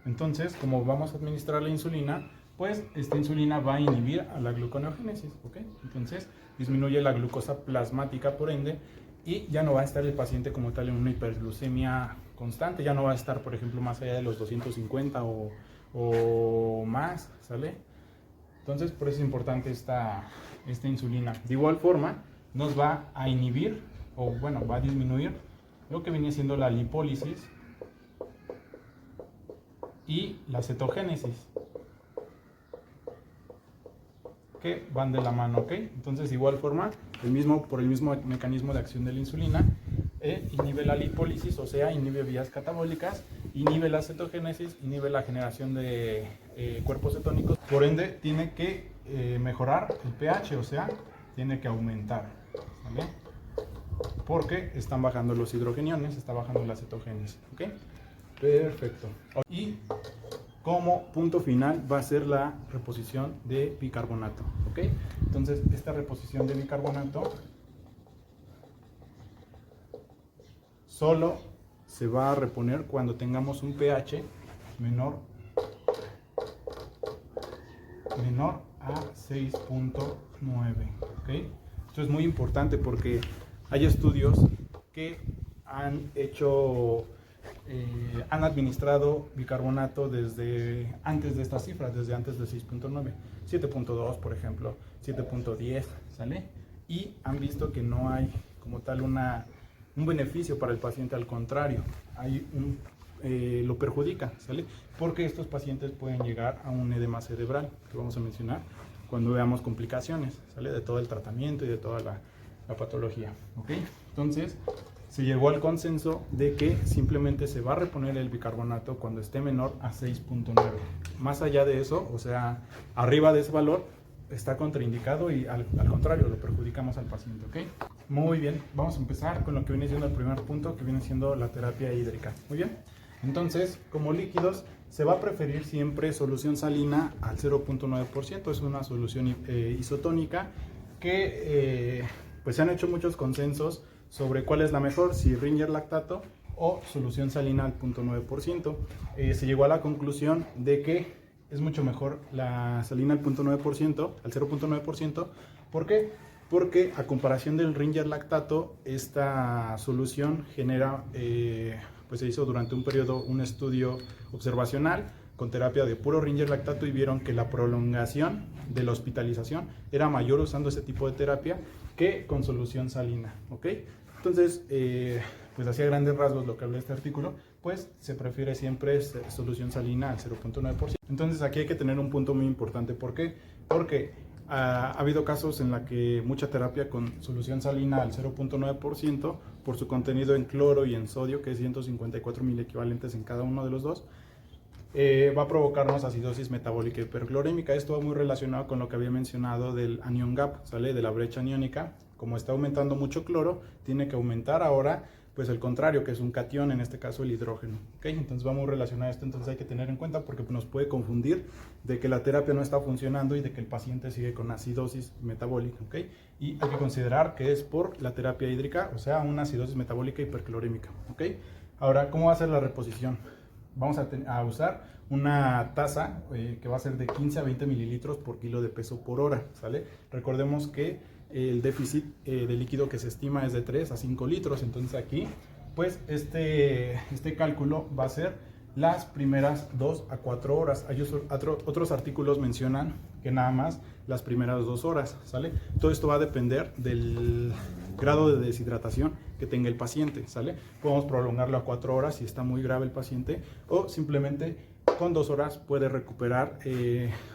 Entonces, como vamos a administrar la insulina, pues esta insulina va a inhibir a la gluconeogénesis, ¿ok? Entonces, disminuye la glucosa plasmática, por ende, y ya no va a estar el paciente como tal en una hiperglucemia constante, ya no va a estar, por ejemplo, más allá de los 250 o más, ¿sale? Entonces, por eso es importante esta insulina. De igual forma, nos va a inhibir, o bueno, va a disminuir lo que viene siendo la lipólisis y la cetogénesis, que van de la mano, ¿ok? Entonces, de igual forma, por el mismo mecanismo de acción de la insulina, inhibe la lipólisis, o sea, inhibe vías catabólicas, inhibe la cetogénesis, inhibe la generación de cuerpos cetónicos, por ende, tiene que mejorar el pH, o sea, tiene que aumentar, ¿vale? Porque están bajando los hidrogeniones, está bajando la cetogénesis, ¿ok? Perfecto. Y como punto final va a ser la reposición de bicarbonato, ¿ok? Entonces, esta reposición de bicarbonato solo se va a reponer cuando tengamos un pH menor a 6.9, ¿ok? Esto es muy importante porque hay estudios que han administrado bicarbonato desde antes de estas cifras, desde antes de 6.9, 7.2 por ejemplo, 7.10, ¿sale? Y han visto que no hay como tal un beneficio para el paciente, al contrario, lo perjudica, ¿sale? Porque estos pacientes pueden llegar a un edema cerebral, que vamos a mencionar cuando veamos complicaciones, ¿sale? De todo el tratamiento y de toda la patología, ¿ok? Entonces, se llegó al consenso de que simplemente se va a reponer el bicarbonato cuando esté menor a 6.9. Más allá de eso, o sea, arriba de ese valor, está contraindicado y al contrario, lo perjudicamos al paciente, ¿ok? Muy bien, vamos a empezar con lo que viene siendo el primer punto, que viene siendo la terapia hídrica. Muy bien, entonces, como líquidos, se va a preferir siempre solución salina al 0.9%, es una solución isotónica que pues se han hecho muchos consensos sobre cuál es la mejor, si Ringer lactato o solución salina al 0.9%. Se llegó a la conclusión de que es mucho mejor la salina al 0.9%, al 0.9%. ¿Por qué? Porque a comparación del Ringer lactato, esta solución genera, pues se hizo durante un periodo un estudio observacional con terapia de puro Ringer lactato y vieron que la prolongación de la hospitalización era mayor usando ese tipo de terapia que con solución salina, ¿ok? Entonces, pues hacia grandes rasgos lo que habla este artículo, pues se prefiere siempre solución salina al 0.9%. Entonces aquí hay que tener un punto muy importante. ¿Por qué? Porque ha habido casos en la que mucha terapia con solución salina al 0.9% por su contenido en cloro y en sodio, que es 154 miliequivalentes en cada uno de los dos, va a provocarnos acidosis metabólica hiperclorémica. Esto va muy relacionado con lo que había mencionado del anion gap, ¿sale? De la brecha aniónica. Como está aumentando mucho cloro, tiene que aumentar ahora pues el contrario, que es un catión, en este caso el hidrógeno, ¿ok? Entonces va muy relacionado a esto, entonces hay que tener en cuenta porque nos puede confundir de que la terapia no está funcionando y de que el paciente sigue con acidosis metabólica, ¿ok? Y hay que considerar que es por la terapia hídrica, o sea, una acidosis metabólica hiperclorémica, ¿ok? Ahora, ¿cómo va a ser la reposición? Vamos a usar una taza que va a ser de 15 a 20 mililitros por kilo de peso por hora, ¿sale? Recordemos que el déficit de líquido que se estima es de 3 a 5 litros, entonces aquí pues este cálculo va a ser las primeras 2 a 4 horas. Hay otros artículos mencionan que nada más las primeras 2 horas, ¿sale? Todo esto va a depender del grado de deshidratación que tenga el paciente, ¿sale? Podemos prolongarlo a 4 horas si está muy grave el paciente, o simplemente con 2 horas puede recuperar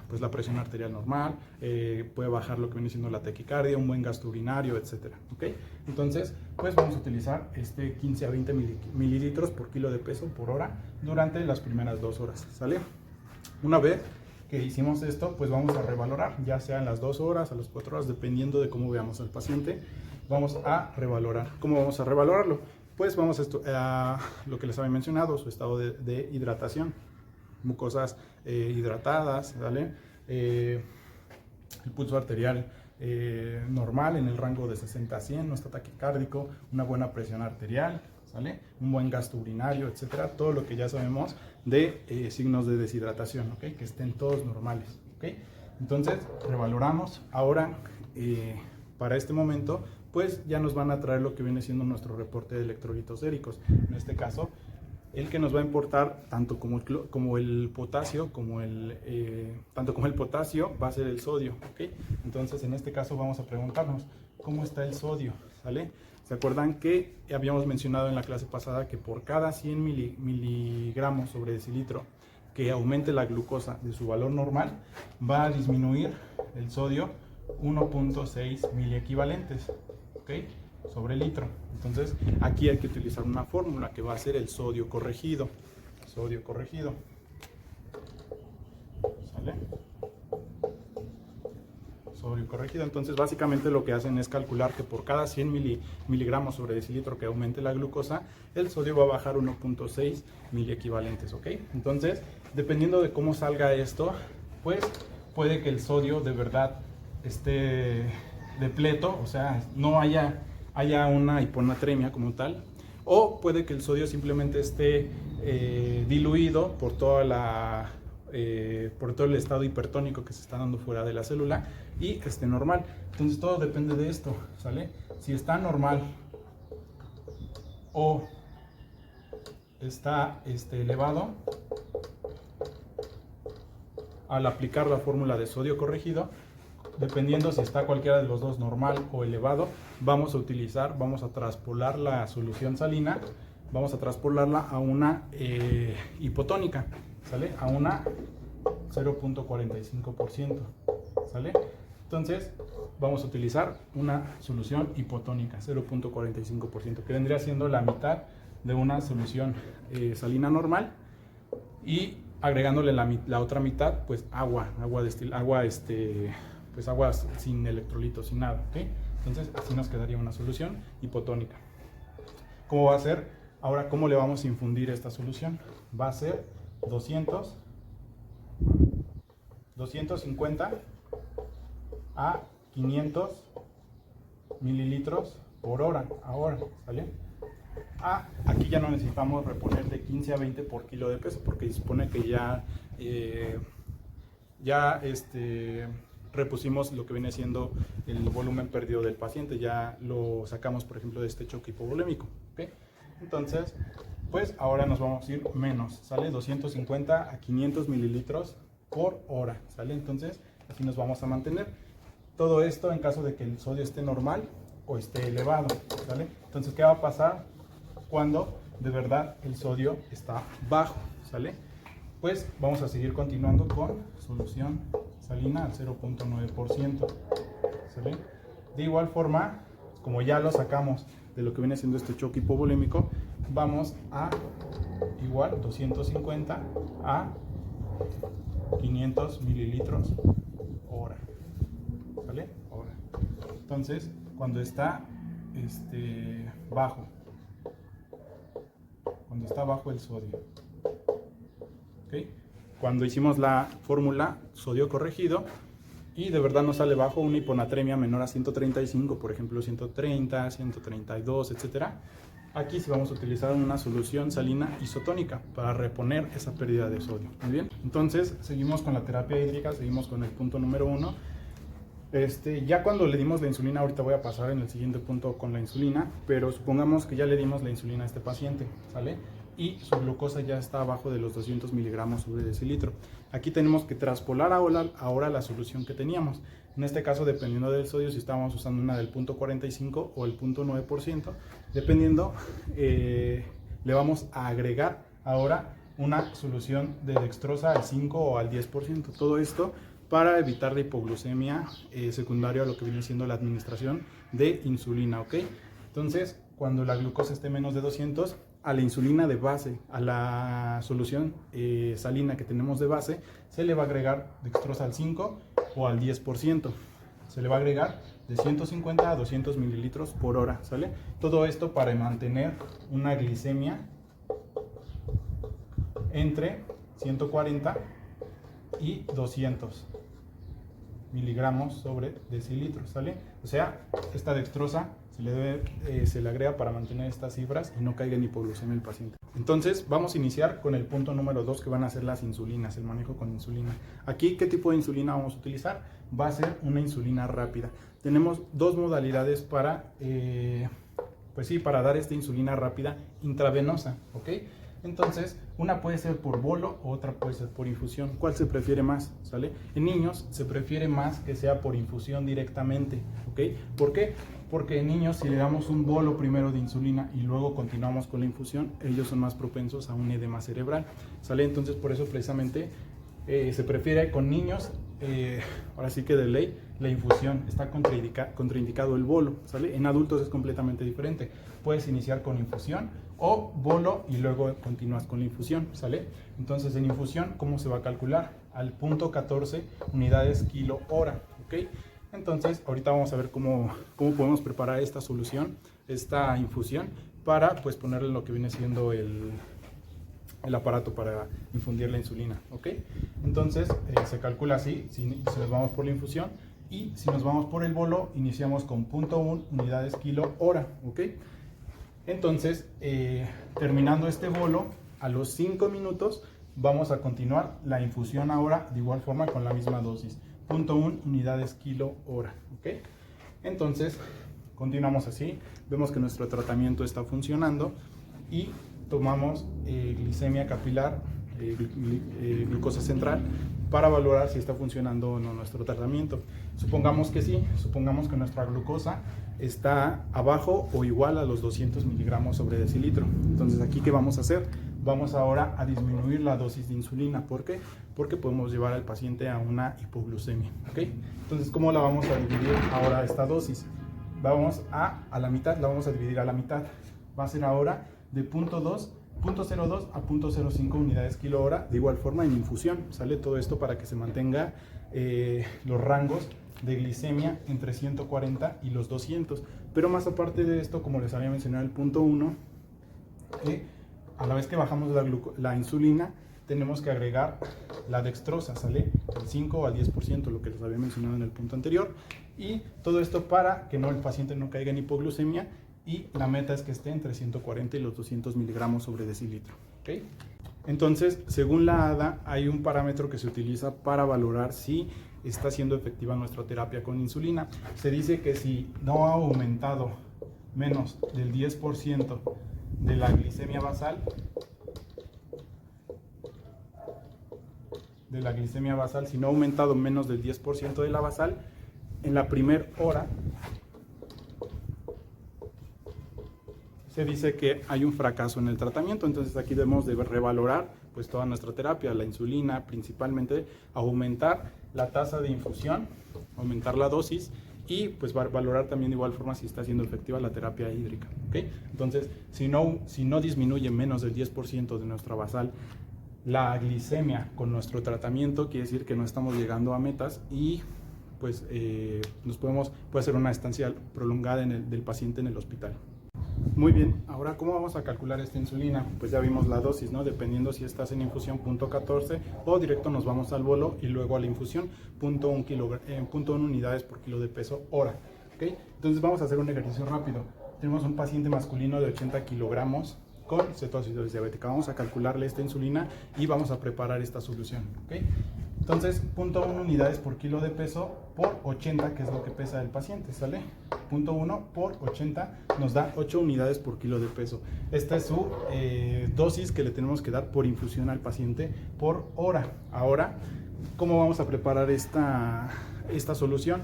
pues la presión arterial normal, puede bajar lo que viene siendo la taquicardia, un buen gasto urinario, etcétera, ¿ok? Entonces, pues vamos a utilizar 15 a 20 mililitros por kilo de peso por hora durante las primeras 2 horas, ¿sale? Una vez que hicimos esto, pues vamos a revalorar, ya sea en las 2 horas, a las 4 horas, dependiendo de cómo veamos al paciente, vamos a revalorar. ¿Cómo vamos a revalorarlo? Pues vamos a lo que les había mencionado, su estado de hidratación, mucosas hidratadas, ¿vale? El pulso arterial normal en el rango de 60 a 100, no está taquicárdico, una buena presión arterial, ¿sale? Un buen gasto urinario, etcétera, todo lo que ya sabemos de signos de deshidratación, ¿ok? Que estén todos normales, ¿ok? Entonces, revaloramos. Ahora, para este momento, pues ya nos van a traer lo que viene siendo nuestro reporte de electrolitos séricos. En este caso, el que nos va a importar tanto como el potasio, tanto como el potasio va a ser el sodio, ¿ok? Entonces, en este caso vamos a preguntarnos, ¿cómo está el sodio? ¿Sale? ¿Se acuerdan que habíamos mencionado en la clase pasada que por cada 100 miligramos sobre decilitro que aumente la glucosa de su valor normal, va a disminuir el sodio 1.6 miliequivalentes, ¿ok? Sobre litro. Entonces aquí hay que utilizar una fórmula que va a ser el sodio corregido. Sodio corregido. ¿Sale? Sodio corregido. Entonces básicamente lo que hacen es calcular que por cada 100 miligramos sobre decilitro que aumente la glucosa, el sodio va a bajar 1.6 miliequivalentes, ¿ok? Entonces, dependiendo de cómo salga esto, pues puede que el sodio de verdad esté depleto, o sea, no haya una hiponatremia como tal, o puede que el sodio simplemente esté diluido por todo el estado hipertónico que se está dando fuera de la célula y esté normal. Entonces todo depende de esto, ¿sale? Si está normal o está elevado, al aplicar la fórmula de sodio corregido, dependiendo si está cualquiera de los dos, normal o elevado, vamos a traspolar la solución salina, vamos a traspolarla a una hipotónica, ¿sale? A una 0.45%, ¿sale? Entonces, vamos a utilizar una solución hipotónica, 0.45%, que vendría siendo la mitad de una solución salina normal, y agregándole la otra mitad, pues agua sin electrolitos, sin nada, ¿ok? Entonces así nos quedaría una solución hipotónica. ¿Cómo va a ser? Ahora, ¿cómo le vamos a infundir esta solución? Va a ser 250 a 500 mililitros por hora, ahora, ¿sale? Aquí ya no necesitamos reponer de 15 a 20 por kilo de peso, porque supone que ya repusimos lo que viene siendo el volumen perdido del paciente, ya lo sacamos, por ejemplo, de este choque hipovolémico, ¿ok? Entonces, pues ahora nos vamos a ir menos, ¿sale? 250 a 500 mililitros por hora, ¿sale? Entonces, así nos vamos a mantener. Todo esto en caso de que el sodio esté normal o esté elevado, ¿sale? Entonces, ¿qué va a pasar cuando de verdad el sodio está bajo, ¿sale? Pues vamos a seguir continuando con solución salina al 0.9%, ¿sale? De igual forma, como ya lo sacamos de lo que viene siendo este choque hipovolémico, vamos a igual 250 a 500 mililitros hora, ¿sale? Hora. Entonces, cuando está bajo el sodio, ¿okay? Cuando hicimos la fórmula sodio corregido y de verdad nos sale bajo una hiponatremia menor a 135, por ejemplo 130, 132, etcétera. Aquí sí vamos a utilizar una solución salina isotónica para reponer esa pérdida de sodio. Muy bien, entonces seguimos con la terapia hídrica, seguimos con el punto número 1. Ya cuando le dimos la insulina, ahorita voy a pasar en el siguiente punto con la insulina, pero supongamos que ya le dimos la insulina a este paciente, ¿sale? Y su glucosa ya está abajo de los 200 miligramos sobre decilitro. Aquí tenemos que traspolar ahora la solución que teníamos. En este caso, dependiendo del sodio, si estábamos usando una del 0.45 o el 0.9%, dependiendo, le vamos a agregar ahora una solución de dextrosa al 5 o al 10%. Todo esto para evitar la hipoglucemia secundaria a lo que viene siendo la administración de insulina, ¿ok? Entonces, cuando la glucosa esté menos de 200, a la insulina de base, a la solución salina que tenemos de base, se le va a agregar dextrosa al 5 o al 10%. Se le va a agregar de 150 a 200 mililitros por hora, ¿sale? Todo esto para mantener una glicemia entre 140 y 200 miligramos sobre decilitro, ¿sale? O sea, esta dextrosa se le agrega para mantener estas cifras y no caiga en hipoglucemia el paciente. Entonces, vamos a iniciar con el punto número 2, que van a ser las insulinas, el manejo con insulina. Aquí, ¿qué tipo de insulina vamos a utilizar? Va a ser una insulina rápida. Tenemos dos modalidades para, para dar esta insulina rápida intravenosa, ¿ok? Entonces, una puede ser por bolo, otra puede ser por infusión. ¿Cuál se prefiere más? ¿Sale? En niños se prefiere más que sea por infusión directamente, ¿ok? ¿Por qué? Porque en niños, si le damos un bolo primero de insulina y luego continuamos con la infusión, ellos son más propensos a un edema cerebral, ¿sale? Entonces, por eso precisamente se prefiere con niños, ahora sí que de ley, la infusión. Está contraindicado el bolo, ¿sale? En adultos es completamente diferente. Puedes iniciar con infusión o bolo y luego continúas con la infusión, ¿sale? Entonces, en infusión, ¿cómo se va a calcular? Al punto 14 unidades kilo hora, ¿ok? Entonces, ahorita vamos a ver cómo podemos preparar esta solución, esta infusión, para pues ponerle lo que viene siendo el aparato para infundir la insulina, ¿ok? Entonces, se calcula así, si nos vamos por la infusión, y si nos vamos por el bolo, iniciamos con 0.1 unidades kilo hora, ¿ok? Entonces, terminando este bolo, a los 5 minutos vamos a continuar la infusión ahora de igual forma con la misma dosis, 0.1 unidades kilo hora, ¿ok? Entonces, continuamos así, vemos que nuestro tratamiento está funcionando y tomamos glicemia capilar, glucosa central, para valorar si está funcionando o no nuestro tratamiento. Supongamos que sí, supongamos que nuestra glucosa está abajo o igual a los 200 miligramos sobre decilitro. Entonces, aquí, ¿qué vamos a hacer? Vamos ahora a disminuir la dosis de insulina. ¿Por qué? Porque podemos llevar al paciente a una hipoglucemia, ¿ok? Entonces, ¿cómo la vamos a dividir ahora esta dosis? Vamos a la mitad, la vamos a dividir a la mitad. Va a ser ahora de 0.02 a 0.05 unidades kilo hora, de igual forma en infusión, ¿sale? Todo esto para que se mantenga los rangos de glicemia entre 140 y los 200. Pero más aparte de esto, como les había mencionado el punto 1, a la vez que bajamos la insulina, tenemos que agregar la dextrosa, ¿sale? El 5 al 10%, lo que les había mencionado en el punto anterior. Y todo esto para que el paciente no caiga en hipoglucemia, y la meta es que esté entre 140 y los 200 miligramos sobre decilitro, ¿ok? Entonces, según la ADA, hay un parámetro que se utiliza para valorar si está siendo efectiva nuestra terapia con insulina. Se dice que si no ha aumentado menos del 10% de la glicemia basal, si no ha aumentado menos del 10% de la basal, en la primera hora, se dice que hay un fracaso en el tratamiento. Entonces aquí debemos de revalorar pues toda nuestra terapia, la insulina, principalmente aumentar la tasa de infusión, aumentar la dosis, y pues valorar también de igual forma si está siendo efectiva la terapia hídrica, ¿okay? Entonces, si no disminuye menos del 10% de nuestra basal la glicemia con nuestro tratamiento, quiere decir que no estamos llegando a metas, y pues puede ser una estancia prolongada del paciente en el hospital. Muy bien, ahora ¿cómo vamos a calcular esta insulina? Pues ya vimos la dosis, ¿no? Dependiendo si estás en infusión 0.14 o directo nos vamos al bolo y luego a la infusión 0.1 unidades por kilo de peso hora, ¿ok? Entonces vamos a hacer un ejercicio rápido. Tenemos un paciente masculino de 80 kilogramos con cetoacidosis diabética. Vamos a calcularle esta insulina y vamos a preparar esta solución, ¿ok? Entonces, 0.1 unidades por kilo de peso por 80, que es lo que pesa el paciente, ¿sale? 0.1 por 80 nos da 8 unidades por kilo de peso. Esta es su dosis que le tenemos que dar por infusión al paciente por hora. Ahora, ¿cómo vamos a preparar esta solución?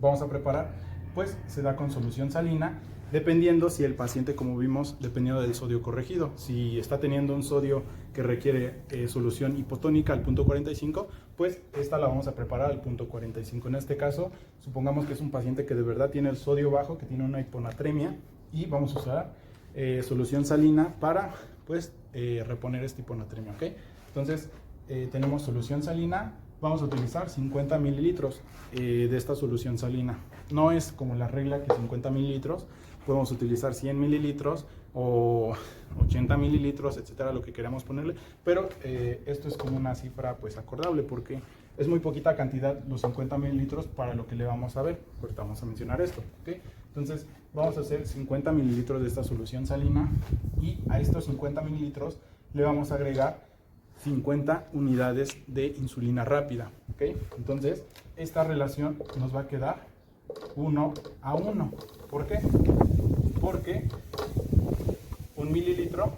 Vamos a preparar, pues se da con solución salina, dependiendo si el paciente, como vimos, dependiendo del sodio corregido. Si está teniendo un sodio que requiere solución hipotónica al 0.45, pues esta la vamos a preparar al 0.45. En este caso, supongamos que es un paciente que de verdad tiene el sodio bajo, que tiene una hiponatremia, y vamos a usar solución salina para pues reponer esta hiponatremia, ¿ok? Entonces, tenemos solución salina. Vamos a utilizar 50 mililitros de esta solución salina. No es como la regla que 50 mililitros, podemos utilizar 100 mililitros o 80 mililitros, etcétera, lo que queramos ponerle, pero esto es como una cifra pues acordable, porque es muy poquita cantidad los 50 mililitros para lo que le vamos a ver. Ahorita vamos a mencionar esto, ¿ok? Entonces vamos a hacer 50 mililitros de esta solución salina, y a estos 50 mililitros le vamos a agregar 50 unidades de insulina rápida, ¿ok? Entonces, esta relación nos va a quedar 1 a 1. ¿Por qué? Porque un mililitro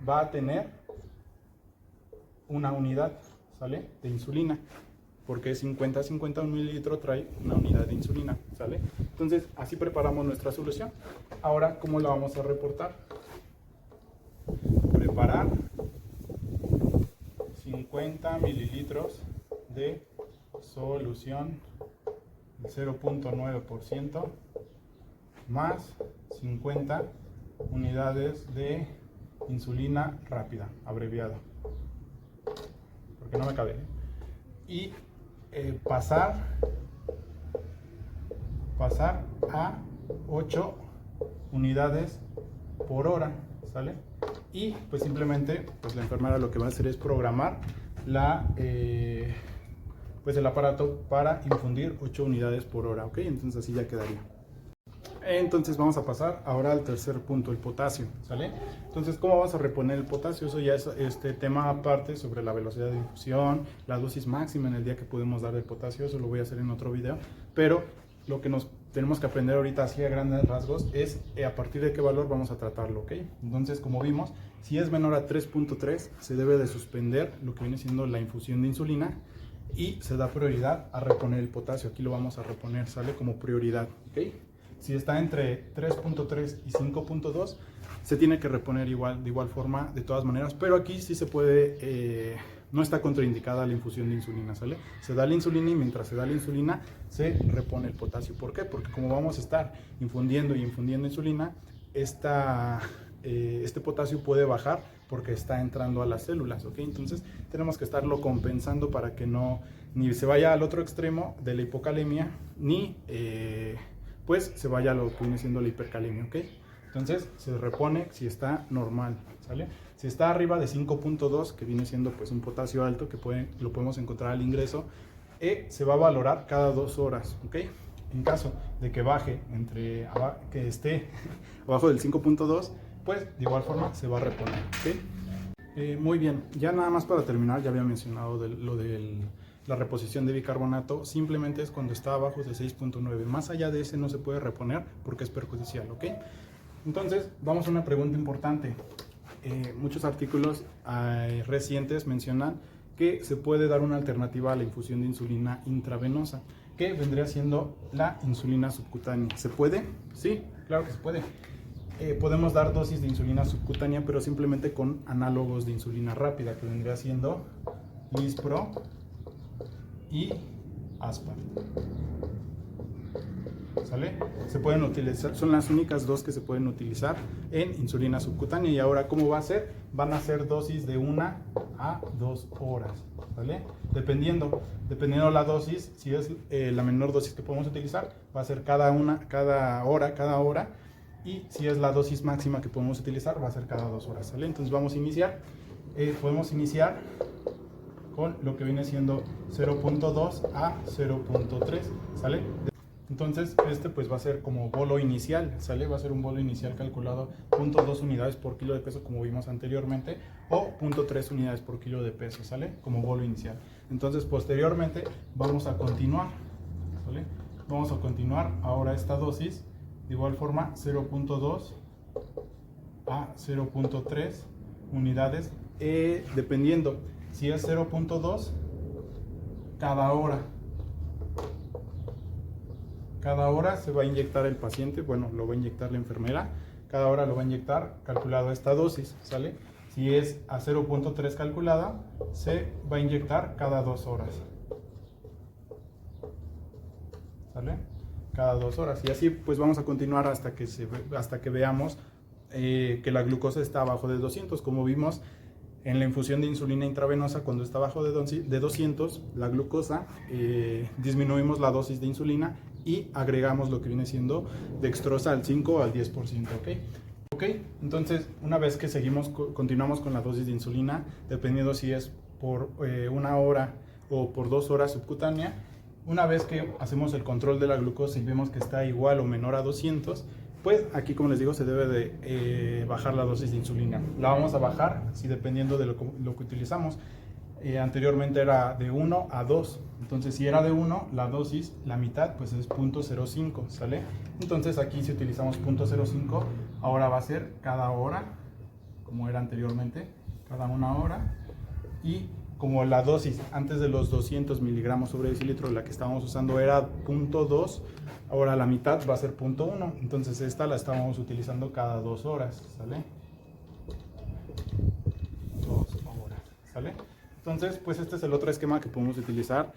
va a tener una unidad, ¿sale? De insulina. Porque 50-50, un mililitro trae una unidad de insulina, ¿sale? Entonces, así preparamos nuestra solución. Ahora, ¿cómo la vamos a reportar? Preparar 50 mililitros de solución 0.9% más 50 unidades de insulina rápida, abreviado, porque no me cabe, ¿eh? Y pasar a 8 unidades por hora, ¿sale? Y pues simplemente pues la enfermera lo que va a hacer es programar pues el aparato para infundir 8 unidades por hora, ¿ok? Entonces así ya quedaría. Entonces vamos a pasar ahora al tercer punto, el potasio, ¿sale? Entonces, ¿cómo vamos a reponer el potasio? Eso ya es tema aparte sobre la velocidad de infusión, la dosis máxima en el día que podemos dar el potasio. Eso lo voy a hacer en otro video, pero lo que nos tenemos que aprender ahorita así a grandes rasgos es a partir de qué valor vamos a tratarlo, ¿ok? Entonces, como vimos, si es menor a 3.3 se debe de suspender lo que viene siendo la infusión de insulina y se da prioridad a reponer el potasio. Aquí lo vamos a reponer, sale como prioridad, ¿ok? Si está entre 3.3 y 5.2 se tiene que reponer de igual forma, de todas maneras, pero aquí sí se puede, no está contraindicada la infusión de insulina, ¿sale? Se da la insulina y mientras se da la insulina se repone el potasio. ¿Por qué? Porque como vamos a estar infundiendo y infundiendo insulina, este potasio puede bajar porque está entrando a las células, ¿ok? Entonces tenemos que estarlo compensando para que no ni se vaya al otro extremo de la hipocalemia, ni pues se vaya a lo que viene siendo la hipercalemia, ¿ok? Entonces se repone si está normal, ¿sale? Si está arriba de 5.2, que viene siendo pues un potasio alto, que lo podemos encontrar al ingreso, se va a valorar cada 2 horas, ¿ok? En caso de que baje que esté abajo del 5.2, pues de igual forma se va a reponer, ¿ok? Muy bien, ya nada más para terminar, ya había mencionado lo de la reposición de bicarbonato, simplemente es cuando está abajo de 6.9, más allá de ese no se puede reponer porque es perjudicial, ¿ok? Entonces, vamos a una pregunta importante. Muchos artículos recientes mencionan que se puede dar una alternativa a la infusión de insulina intravenosa, que vendría siendo la insulina subcutánea. ¿Se puede? Sí, claro que se puede. Podemos dar dosis de insulina subcutánea, pero simplemente con análogos de insulina rápida, que vendría siendo Lispro y Aspart. ¿Sale? Se pueden utilizar, son las únicas dos que se pueden utilizar en insulina subcutánea. Y ahora, ¿cómo va a ser? Van a ser dosis de 1 a 2 horas, ¿vale? Dependiendo la dosis, si es la menor dosis que podemos utilizar, va a ser cada hora, y si es la dosis máxima que podemos utilizar, va a ser cada 2 horas, ¿sale? Entonces vamos a iniciar, podemos iniciar con lo que viene siendo 0.2 a 0.3, ¿sale? Entonces pues va a ser como bolo inicial, ¿sale? Va a ser un bolo inicial calculado 0.2 unidades por kilo de peso, como vimos anteriormente, o 0.3 unidades por kilo de peso, ¿sale? Como bolo inicial. Entonces posteriormente vamos a continuar, ¿sale? Vamos a continuar ahora esta dosis, de igual forma 0.2 a 0.3 unidades, dependiendo si es 0.2 cada hora. Cada hora se va a inyectar el paciente, bueno, lo va a inyectar la enfermera, cada hora lo va a inyectar calculado esta dosis, ¿sale? Si es a 0.3 calculada, se va a inyectar cada 2 horas, ¿sale? Cada 2 horas. Y así pues vamos a continuar hasta que veamos que la glucosa está abajo de 200, como vimos en la infusión de insulina intravenosa. Cuando está abajo de 200, la glucosa, disminuimos la dosis de insulina y agregamos lo que viene siendo dextrosa al 5 o al 10%, ¿ok? Entonces, una vez que continuamos con la dosis de insulina, dependiendo si es por 1 hora o por 2 horas subcutánea, una vez que hacemos el control de la glucosa y vemos que está igual o menor a 200, pues aquí, como les digo, se debe de bajar la dosis de insulina. La vamos a bajar, si dependiendo de lo que utilizamos. Anteriormente era de 1 a 2, entonces si era de 1, la dosis, la mitad, pues es 0.05, ¿sale? Entonces aquí si utilizamos 0.05, ahora va a ser cada hora, como era anteriormente, cada 1 hora, y como la dosis antes de los 200 miligramos sobre decilitro, la que estábamos usando era 0.2, ahora la mitad va a ser 0.1, entonces esta la estábamos utilizando cada 2 horas, ¿sale? 2 horas, ¿sale? Entonces, pues este es el otro esquema que podemos utilizar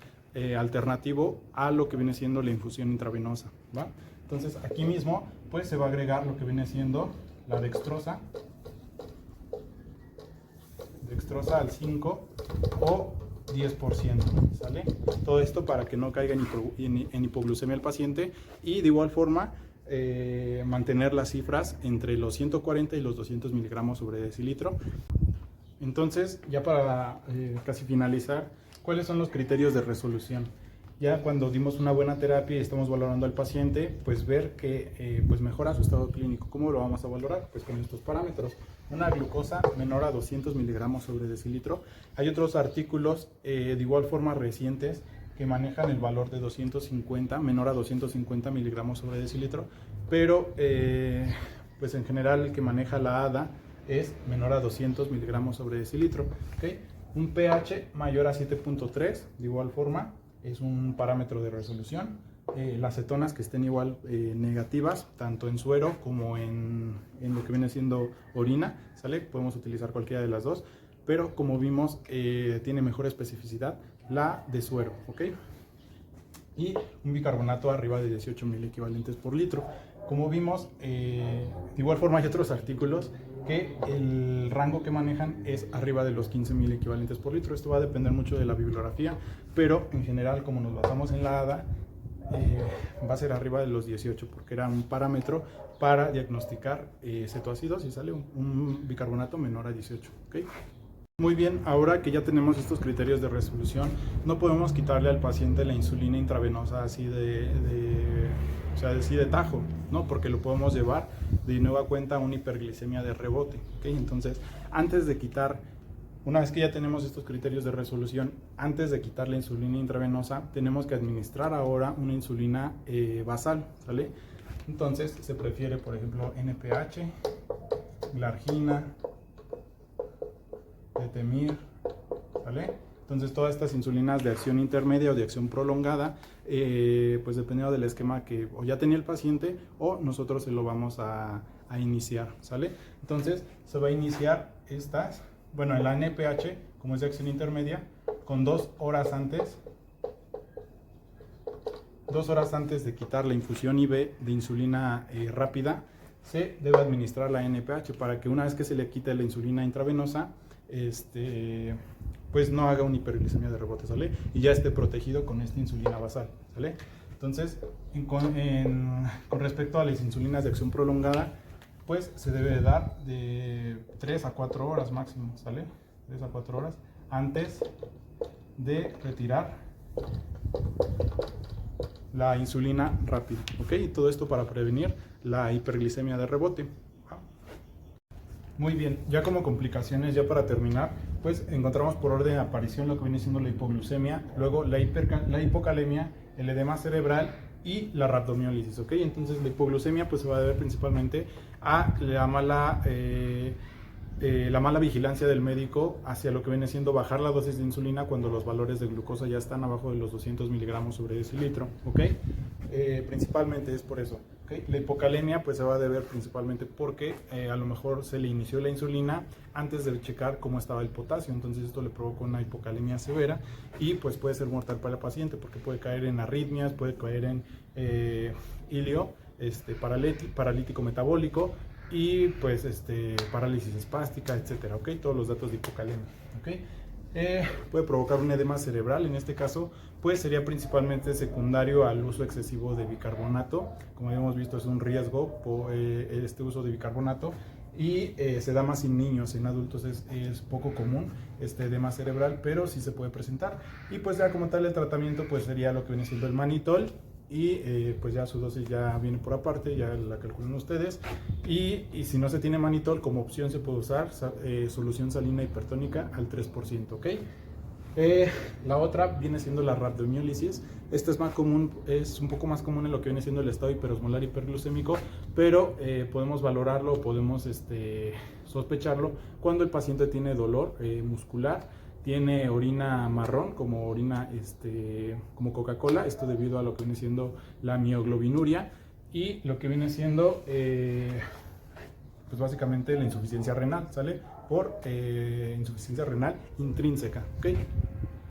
alternativo a lo que viene siendo la infusión intravenosa, ¿va? Entonces aquí mismo pues se va a agregar lo que viene siendo la dextrosa al 5 o 10%, ¿sale? Todo esto para que no caiga en hipoglucemia el paciente, y de igual forma mantener las cifras entre los 140 y los 200 miligramos sobre decilitro. Entonces, ya para casi finalizar, ¿cuáles son los criterios de resolución? Ya cuando dimos una buena terapia y estamos valorando al paciente, pues ver que pues mejora su estado clínico. ¿Cómo lo vamos a valorar? Pues con estos parámetros. Una glucosa menor a 200 miligramos sobre decilitro. Hay otros artículos de igual forma recientes que manejan el valor de 250, menor a 250 miligramos sobre decilitro, pero pues en general el que maneja la ADA es menor a 200 miligramos sobre decilitro, ¿okay? Un pH mayor a 7.3, de igual forma, es un parámetro de resolución. Las cetonas que estén igual negativas, tanto en suero como en lo que viene siendo orina, ¿sale? Podemos utilizar cualquiera de las dos, pero como vimos, tiene mejor especificidad la de suero, ¿ok? Y un bicarbonato arriba de 18 mil equivalentes por litro. Como vimos, de igual forma hay otros artículos que el rango que manejan es arriba de los 15.000 equivalentes por litro. Esto va a depender mucho de la bibliografía, pero en general, como nos basamos en la ADA, va a ser arriba de los 18, porque era un parámetro para diagnosticar cetoacidosis, y sale un bicarbonato menor a 18. ¿Okay? Muy bien, ahora que ya tenemos estos criterios de resolución, no podemos quitarle al paciente la insulina intravenosa así así de tajo, ¿no? Porque lo podemos llevar de nueva cuenta a una hiperglicemia de rebote. ¿Okay? Entonces, una vez que ya tenemos estos criterios de resolución, antes de quitar la insulina intravenosa, tenemos que administrar ahora una insulina basal, ¿sale? Entonces, se prefiere, por ejemplo, NPH, glargina, Detemir, ¿vale? Entonces todas estas insulinas de acción intermedia o de acción prolongada, pues dependiendo del esquema que o ya tenía el paciente o nosotros se lo vamos a iniciar, ¿sale? Entonces se va a iniciar en la NPH, como es de acción intermedia, con 2 horas antes de quitar la infusión IV de insulina rápida, se debe administrar la NPH para que una vez que se le quite la insulina intravenosa, pues no haga una hiperglicemia de rebote, ¿sale? Y ya esté protegido con esta insulina basal, ¿sale? Entonces, con respecto a las insulinas de acción prolongada, pues se debe dar de 3 a 4 horas máximo, ¿sale? 3 a 4 horas antes de retirar la insulina rápida, ¿ok? Y todo esto para prevenir la hiperglicemia de rebote. Muy bien, ya como complicaciones, ya para terminar, pues encontramos por orden de aparición lo que viene siendo la hipoglucemia, luego la hipocalemia, el edema cerebral y la rhabdomiólisis, ¿ok? Entonces la hipoglucemia pues se va a deber principalmente a la mala vigilancia del médico hacia lo que viene siendo bajar la dosis de insulina cuando los valores de glucosa ya están abajo de los 200 miligramos sobre decilitro, ¿ok? Principalmente es por eso. ¿Okay? La hipocalemia pues se va a deber principalmente porque a lo mejor se le inició la insulina antes de checar cómo estaba el potasio, entonces esto le provoca una hipocalemia severa y pues puede ser mortal para el paciente porque puede caer en arritmias, puede caer en ilio, paralítico metabólico y pues parálisis espástica, etcétera, ¿ok? Todos los datos de hipocalemia, ¿ok? Puede provocar un edema cerebral, en este caso pues sería principalmente secundario al uso excesivo de bicarbonato. Como hemos visto, es un riesgo por este uso de bicarbonato y se da más en niños, en adultos es poco común este edema cerebral, pero sí se puede presentar. Y pues ya como tal el tratamiento pues sería lo que viene siendo el manitol y pues ya su dosis ya viene por aparte, ya la calculan ustedes. Y si no se tiene manitol, como opción se puede usar solución salina hipertónica al 3%, ¿ok? La otra viene siendo la rhabdomiólisis. Esta es más común, es un poco más común en lo que viene siendo el estado hiperosmolar hiperglucémico, pero podemos valorarlo, podemos sospecharlo cuando el paciente tiene dolor muscular, tiene orina marrón, como orina como Coca-Cola, esto debido a lo que viene siendo la mioglobinuria y lo que viene siendo pues básicamente la insuficiencia renal, ¿sale? Por insuficiencia renal intrínseca, ¿ok?